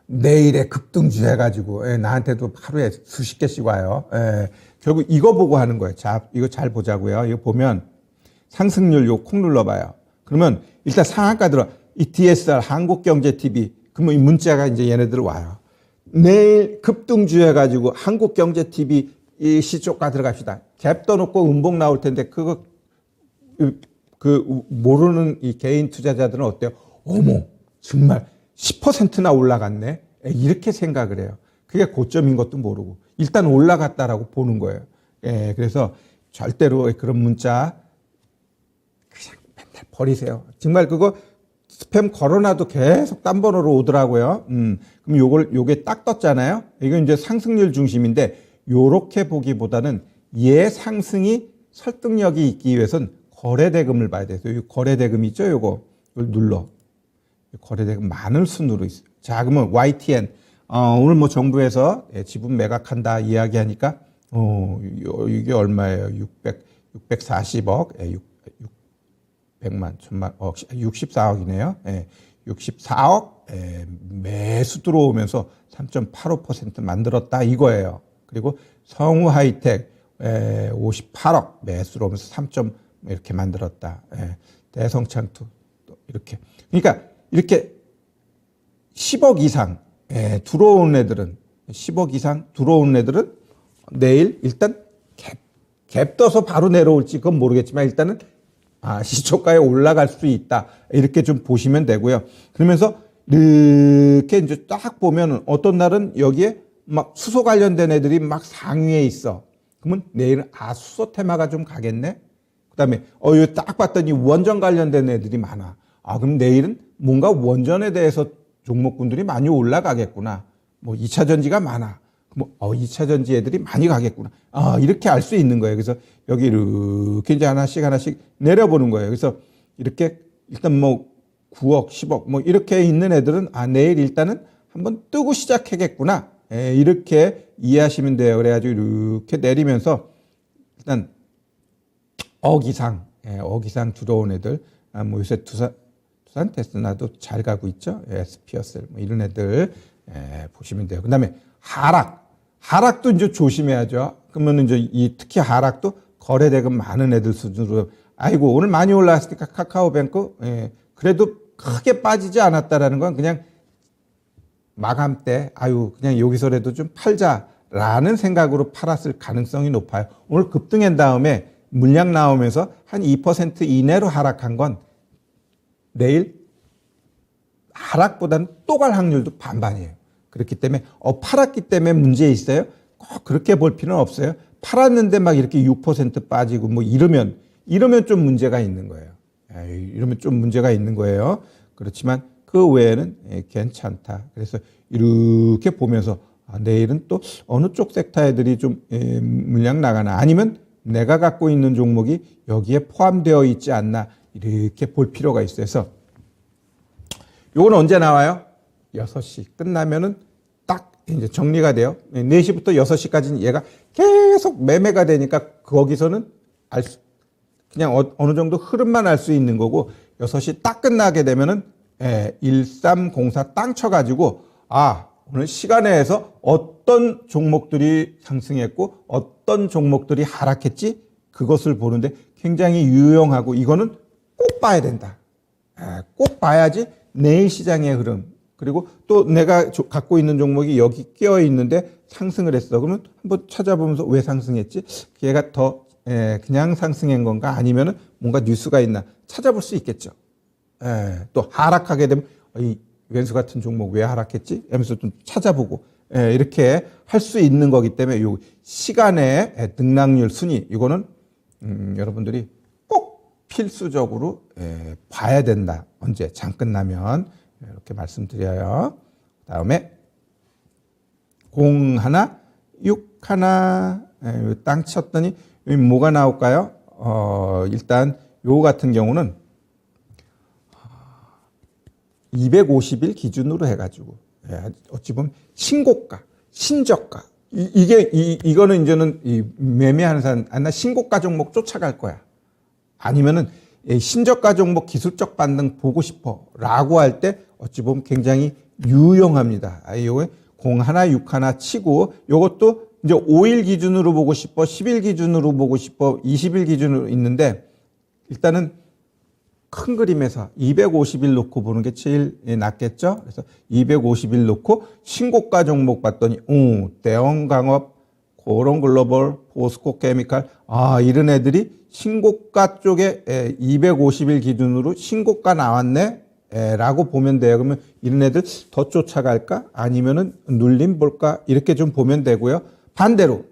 Speaker 1: 내일에 급등주 해가지고 나한테도 하루에 수십 개씩 와요. 결국 이거 보고 하는 거예요. 자, 이거 잘 보자고요. 이거 보면 상승률 요 콕 눌러봐요. 그러면 일단 상한가 들어 이 DSR 한국경제TV 그러면 이 문자가 이제 얘네들 와요. 내일 급등주 해가지고 한국경제TV 이 시초가 들어갑시다. 갭 떠놓고 음봉 나올 텐데 그거 모르는 이 개인 투자자들은 어때요? 어머 정말 10%나 올라갔네. 이렇게 생각을 해요. 그게 고점인 것도 모르고 일단 올라갔다라고 보는 거예요. 그래서 절대로 그런 문자 그냥 맨날 버리세요. 정말 그거 스팸 걸어놔도 계속 딴 번호로 오더라고요. 그럼 요게 딱 떴잖아요. 이건 이제 상승률 중심인데 요렇게 보기보다는 얘 상승이 설득력이 있기 위해선 거래대금을 봐야 돼요. 이 거래대금 있죠? 요거 이걸 눌러. 거래대금 많을 순으로 있어요. 자, 그러면 YTN 오늘 뭐 정부에서 지분 매각한다 이야기하니까 이게 얼마예요? 640억, 100만, 1000만, 64억이네요. 64억 매수 들어오면서 3.85% 만들었다 이거예요. 그리고 성우 하이텍 58억 매수 들어오면서 3. 이렇게 만들었다. 대성창투 또 이렇게. 그러니까 이렇게 10억 이상 들어온 애들은 10억 이상 들어온 애들은 내일 일단 갭 떠서 바로 내려올지 그건 모르겠지만 일단은 시초가에 올라갈 수 있다. 이렇게 좀 보시면 되고요. 그러면서 이렇게 이제 딱 보면은 어떤 날은 여기에 막 수소 관련된 애들이 막 상위에 있어. 그러면 내일은 수소 테마가 좀 가겠네. 그다음에 여기 딱 봤더니 원전 관련된 애들이 많아. 그럼 내일은 뭔가 원전에 대해서 종목군들이 많이 올라가겠구나. 뭐 2차 전지가 많아. 뭐 2차 전지 애들이 많이 가겠구나. 이렇게 알 수 있는 거예요. 그래서 여기 이렇게 이제 하나씩 내려보는 거예요. 그래서 이렇게 일단 뭐 9억, 10억 뭐 이렇게 있는 애들은 내일 일단은 한번 뜨고 시작하겠구나. 이렇게 이해하시면 돼요. 그래가지고 이렇게 내리면서 일단 억 이상 들어온 애들, 뭐 요새 두산 테스나도 잘 가고 있죠. 스피어셀 뭐 이런 애들 보시면 돼요. 그다음에 하락도 이제 조심해야죠. 그러면 이제 특히 하락도 거래대금 많은 애들 수준으로 아이고 오늘 많이 올라왔으니까 카카오뱅크 그래도 크게 빠지지 않았다라는 건 그냥 마감 때 그냥 여기서라도 좀 팔자라는 생각으로 팔았을 가능성이 높아요. 오늘 급등한 다음에 물량 나오면서 한 2% 이내로 하락한 건 내일 하락보다는 또 갈 확률도 반반이에요. 그렇기 때문에 팔았기 때문에 문제 있어요? 꼭 그렇게 볼 필요는 없어요. 팔았는데 막 이렇게 6% 빠지고 뭐 이러면 좀 문제가 있는 거예요. 이러면 좀 문제가 있는 거예요. 그렇지만 그 외에는 괜찮다. 그래서 이렇게 보면서 내일은 또 어느 쪽 섹터 애들이 좀 물량 나가나 아니면 내가 갖고 있는 종목이 여기에 포함되어 있지 않나 이렇게 볼 필요가 있어요. 그래서 요건 언제 나와요? 6시 끝나면은 딱 이제 정리가 돼요. 4시부터 6시까지는 얘가 계속 매매가 되니까 거기서는 그냥 어느 정도 흐름만 알 수 있는 거고 6시 딱 끝나게 되면은 1304 땅 쳐가지고 오늘 시간에서 어떤 종목들이 상승했고 어떤 종목들이 하락했지 그것을 보는데 굉장히 유용하고 이거는 꼭 봐야 된다. 꼭 봐야지 내일 시장의 흐름 그리고 또 내가 갖고 있는 종목이 여기 끼어 있는데 상승을 했어. 그러면 한번 찾아보면서 왜 상승했지? 얘가 더 그냥 상승한 건가 아니면은 뭔가 뉴스가 있나 찾아볼 수 있겠죠. 또 하락하게 되면 이 왼수 같은 종목 왜 하락했지? 하면서 좀 찾아보고 이렇게 할 수 있는 거기 때문에 요 시간의 등락률 순위 이거는 여러분들이 꼭 필수적으로 봐야 된다. 언제 장 끝나면 이렇게 말씀드려요. 다음에 01, 61 땅 쳤더니 뭐가 나올까요? 일단 요 같은 경우는 250일 기준으로 해가지고 어찌 보면 신고가, 신저가 이거는 이제는 매매하는 사람 나 신고가 종목 쫓아갈 거야. 아니면은 신저가 종목 기술적 반등 보고 싶어라고 할 때 어찌 보면 굉장히 유용합니다. 요거 01, 61 치고 요것도 이제 5일 기준으로 보고 싶어, 10일 기준으로 보고 싶어, 20일 기준으로 있는데 일단은 큰 그림에서 250일 놓고 보는 게 제일 낫겠죠. 그래서 250일 놓고 신고가 종목 봤더니 대원강업, 고론글로벌, 포스코 케미칼 이런 애들이 신고가 쪽에 250일 기준으로 신고가 나왔네 라고 보면 돼요. 그러면 이런 애들 더 쫓아갈까? 아니면은 눌림 볼까? 이렇게 좀 보면 되고요. 반대로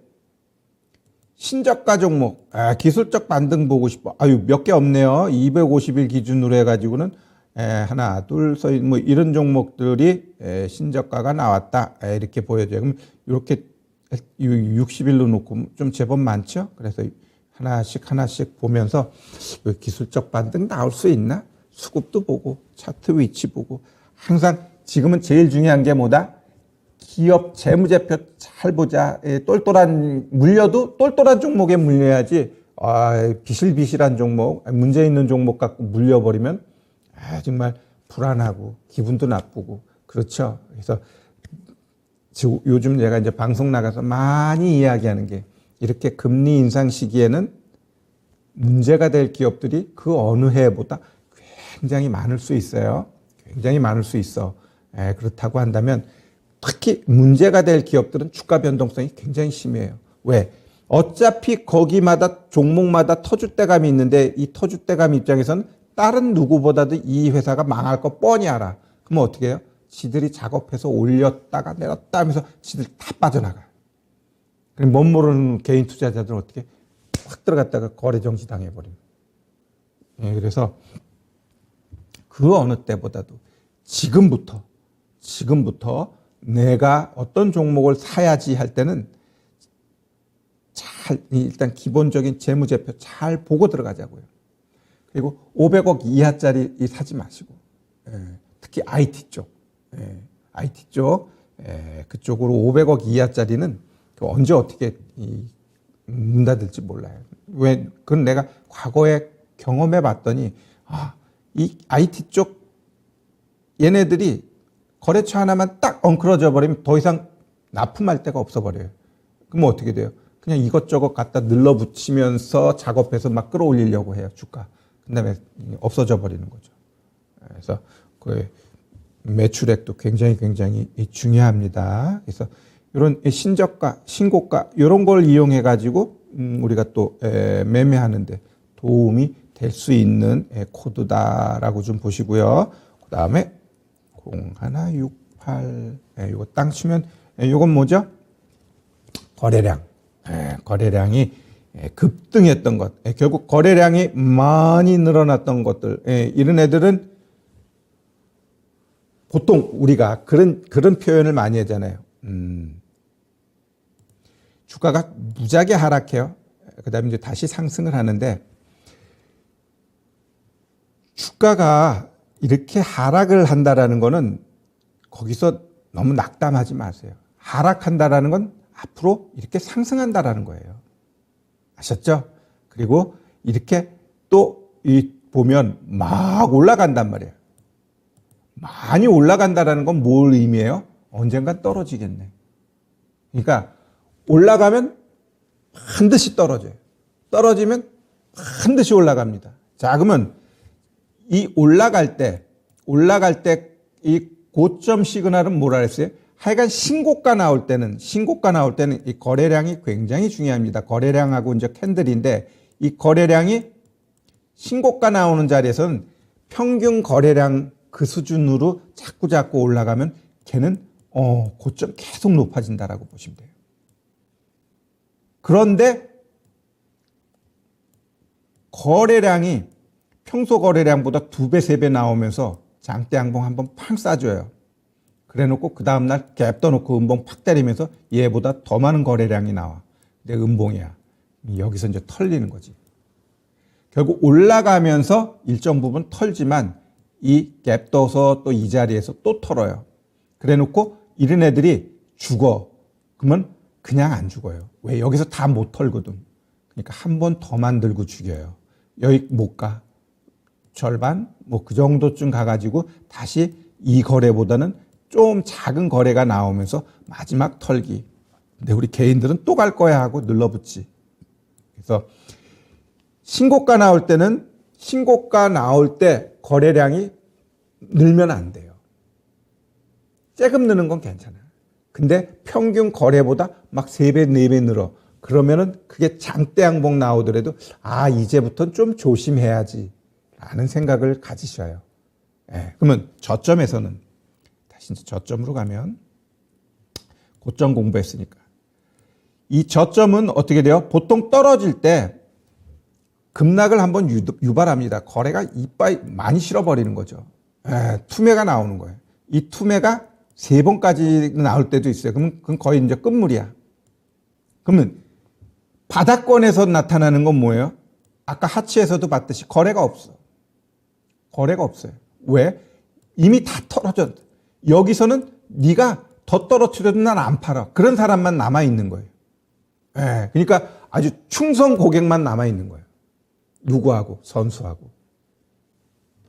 Speaker 1: 신저가 종목, 기술적 반등 보고 싶어. 몇 개 없네요. 250일 기준으로 해가지고는 하나, 둘, 셋, 뭐 이런 종목들이 신저가가 나왔다. 이렇게 보여져요. 그럼 이렇게 60일로 놓고 좀 제법 많죠. 그래서 하나씩 보면서 기술적 반등 나올 수 있나? 수급도 보고 차트 위치 보고 항상 지금은 제일 중요한 게 뭐다? 기업 재무제표 잘 보자. 물려도 똘똘한 종목에 물려야지. 비실비실한 종목, 문제 있는 종목 갖고 물려버리면 정말 불안하고 기분도 나쁘고 그렇죠. 그래서 요즘 제가 이제 방송 나가서 많이 이야기하는 게 이렇게 금리 인상 시기에는 문제가 될 기업들이 그 어느 해보다 굉장히 많을 수 있어요. 굉장히 많을 수 있어. 그렇다고 한다면 특히 문제가 될 기업들은 주가 변동성이 굉장히 심해요. 왜? 어차피 거기마다 종목마다 터줏대감이 있는데 이 터줏대감 입장에서는 다른 누구보다도 이 회사가 망할 거 뻔히 알아. 그럼 어떻게 해요? 지들이 작업해서 올렸다가 내렸다 하면서 지들 다 빠져나가요. 그럼 못 모르는 개인 투자자들은 어떻게 확 들어갔다가 거래 정지 당해버립니다. 그래서 그 어느 때보다도 지금부터 내가 어떤 종목을 사야지 할 때는 잘 일단 기본적인 재무제표 잘 보고 들어가자고요. 그리고 500억 이하짜리 사지 마시고 특히 IT 쪽 그쪽으로 500억 이하짜리는 언제 어떻게 문 닫을지 몰라요. 왜? 그건 내가 과거에 경험해 봤더니 이 IT 쪽 얘네들이 거래처 하나만 딱 엉클어져 버리면 더 이상 납품할 데가 없어 버려요. 그럼 어떻게 돼요? 그냥 이것저것 갖다 늘러붙이면서 작업해서 막 끌어올리려고 해요, 주가. 그다음에 없어져 버리는 거죠. 그래서 그 매출액도 굉장히 중요합니다. 그래서 이런 신저가, 신고가 이런 걸 이용해 가지고 우리가 또 매매하는데 도움이 될 수 있는 코드다라고 좀 보시고요. 그다음에 0168 이거 땅 치면 이건 뭐죠? 거래량. 거래량이 급등했던 것. 결국 거래량이 많이 늘어났던 것들. 이런 애들은 보통 우리가 그런 표현을 많이 하잖아요. 주가가 무지하게 하락해요. 그다음에 이제 다시 상승을 하는데 주가가 이렇게 하락을 한다라는 거는 거기서 너무 낙담하지 마세요. 하락한다라는 건 앞으로 이렇게 상승한다라는 거예요. 아셨죠? 그리고 이렇게 또 보면 막 올라간단 말이에요. 많이 올라간다라는 건 뭘 의미해요? 언젠간 떨어지겠네. 그러니까 올라가면 반드시 떨어져요. 떨어지면 반드시 올라갑니다. 자, 그러면 이 올라갈 때 이 고점 시그널은 뭐라 그랬어요? 하여간 신고가 나올 때는 이 거래량이 굉장히 중요합니다. 거래량하고 이제 캔들인데 이 거래량이 신고가 나오는 자리에서는 평균 거래량 그 수준으로 자꾸 올라가면 걔는 고점 계속 높아진다라고 보시면 돼요. 그런데 거래량이 평소 거래량보다 2배, 3배 나오면서 장대 양봉 한번 팡 쏴줘요. 그래 놓고 그 다음날 갭 떠놓고 음봉 팍 때리면서 얘보다 더 많은 거래량이 나와. 근데 음봉이야. 여기서 이제 털리는 거지. 결국 올라가면서 일정 부분 털지만 이 갭 떠서 또 이 자리에서 또 털어요. 그래 놓고 이런 애들이 죽어. 그러면 그냥 안 죽어요. 왜? 여기서 다 못 털거든. 그러니까 한 번 더 만들고 죽여요. 여기 못 가. 절반? 뭐 그 정도쯤 가가지고 다시 이 거래보다는 좀 작은 거래가 나오면서 마지막 털기. 근데 우리 개인들은 또 갈 거야 하고 눌러붙지. 그래서 신고가 나올 때는 신고가 나올 때 거래량이 늘면 안 돼요. 조금 느는 건 괜찮아요. 근데 평균 거래보다 막 3배, 4배 늘어. 그러면은 그게 장대 양봉 나오더라도 이제부터는 좀 조심해야지 라는 생각을 가지셔요. 그러면 저점에서는 다시 이제 저점으로 가면 고점 공부했으니까 이 저점은 어떻게 돼요? 보통 떨어질 때 급락을 한번 유발합니다. 거래가 이빨 많이 실어버리는 거죠. 투매가 나오는 거예요. 이 투매가 3번까지 나올 때도 있어요. 그러면 그건 거의 이제 끝물이야. 그러면 바닥권에서 나타나는 건 뭐예요? 아까 하치에서도 봤듯이 거래가 없어. 거래가 없어요. 왜? 이미 다 떨어졌. 여기서는 네가 더 떨어뜨려도 난 안 팔아. 그런 사람만 남아있는 거예요. 그러니까 아주 충성 고객만 남아있는 거예요. 누구하고? 선수하고.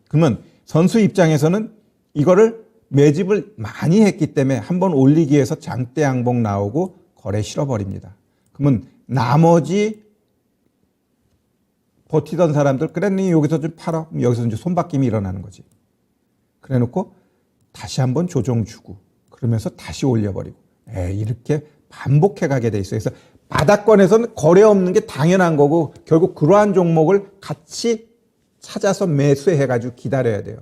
Speaker 1: 그러면 선수 입장에서는 이거를 매집을 많이 했기 때문에 한번 올리기 위해서 장대 양봉 나오고 거래 실어버립니다. 그러면 나머지 버티던 사람들, 그래, 니 여기서 좀 팔아. 여기서 이제 손바뀜이 일어나는 거지. 그래 놓고 다시 한번 조정 주고, 그러면서 다시 올려버리고, 이렇게 반복해 가게 돼 있어요. 그래서 바닥권에서는 거래 없는 게 당연한 거고, 결국 그러한 종목을 같이 찾아서 매수해가지고 기다려야 돼요.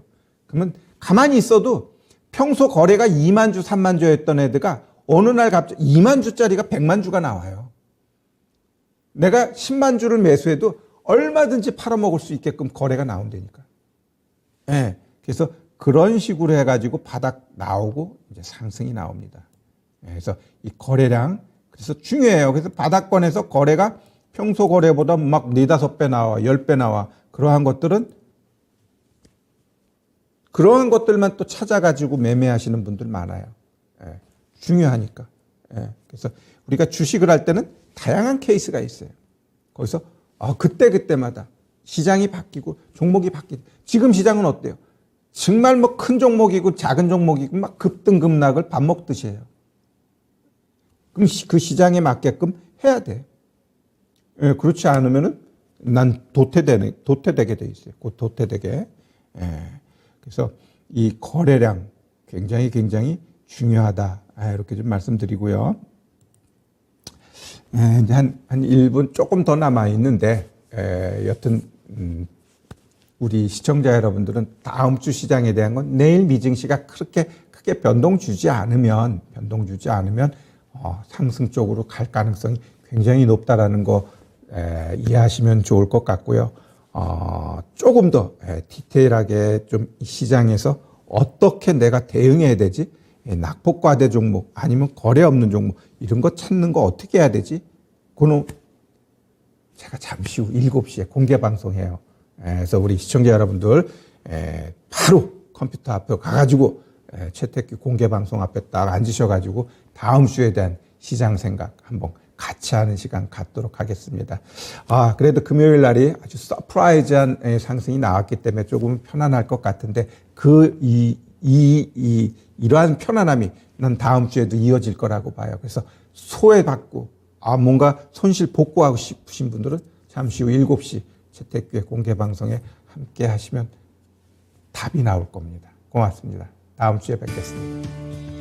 Speaker 1: 그러면 가만히 있어도 평소 거래가 2만 주, 3만 주였던 애들가 어느 날 갑자기 2만 주짜리가 100만 주가 나와요. 내가 10만 주를 매수해도 얼마든지 팔아먹을 수 있게끔 거래가 나온다니까. 예. 그래서 그런 식으로 해가지고 바닥 나오고 이제 상승이 나옵니다. 예. 그래서 이 거래량, 그래서 중요해요. 그래서 바닥권에서 거래가 평소 거래보다 막 4-5배 나와, 10배 나와. 그러한 것들은 그러한 것들만 또 찾아가지고 매매하시는 분들 많아요. 예. 중요하니까. 예. 그래서 우리가 주식을 할 때는 다양한 케이스가 있어요. 거기서 그때마다 시장이 바뀌고 종목이 바뀌고, 지금 시장은 어때요? 정말 뭐 큰 종목이고 작은 종목이고 막 급등급락을 밥 먹듯이 해요. 그럼 그 시장에 맞게끔 해야 돼. 예, 그렇지 않으면은 난 도태되게 돼 있어요. 곧 도태되게. 예. 그래서 이 거래량 굉장히 중요하다. 이렇게 좀 말씀드리고요. 이제 한 1분 조금 더 남아 있는데, 여튼, 우리 시청자 여러분들은 다음 주 시장에 대한 건 내일 미증시가 그렇게 크게 변동 주지 않으면 상승 쪽으로 갈 가능성이 굉장히 높다라는 거 이해하시면 좋을 것 같고요. 조금 더 디테일하게 좀 시장에서 어떻게 내가 대응해야 되지? 낙폭과대 종목 아니면 거래 없는 종목 이런 거 찾는 거 어떻게 해야 되지? 그거는 제가 잠시 후 7시에 공개 방송해요. 그래서 우리 시청자 여러분들 바로 컴퓨터 앞에 가가지고 최택규 공개 방송 앞에 딱 앉으셔가지고 다음 주에 대한 시장 생각 한번 같이 하는 시간 갖도록 하겠습니다. 그래도 금요일 날이 아주 서프라이즈한 상승이 나왔기 때문에 조금 편안할 것 같은데 이러한 편안함이 난 다음 주에도 이어질 거라고 봐요. 그래서 소외받고 뭔가 손실 복구하고 싶으신 분들은 잠시 후 7시 최택규의 공개 방송에 함께 하시면 답이 나올 겁니다. 고맙습니다. 다음 주에 뵙겠습니다.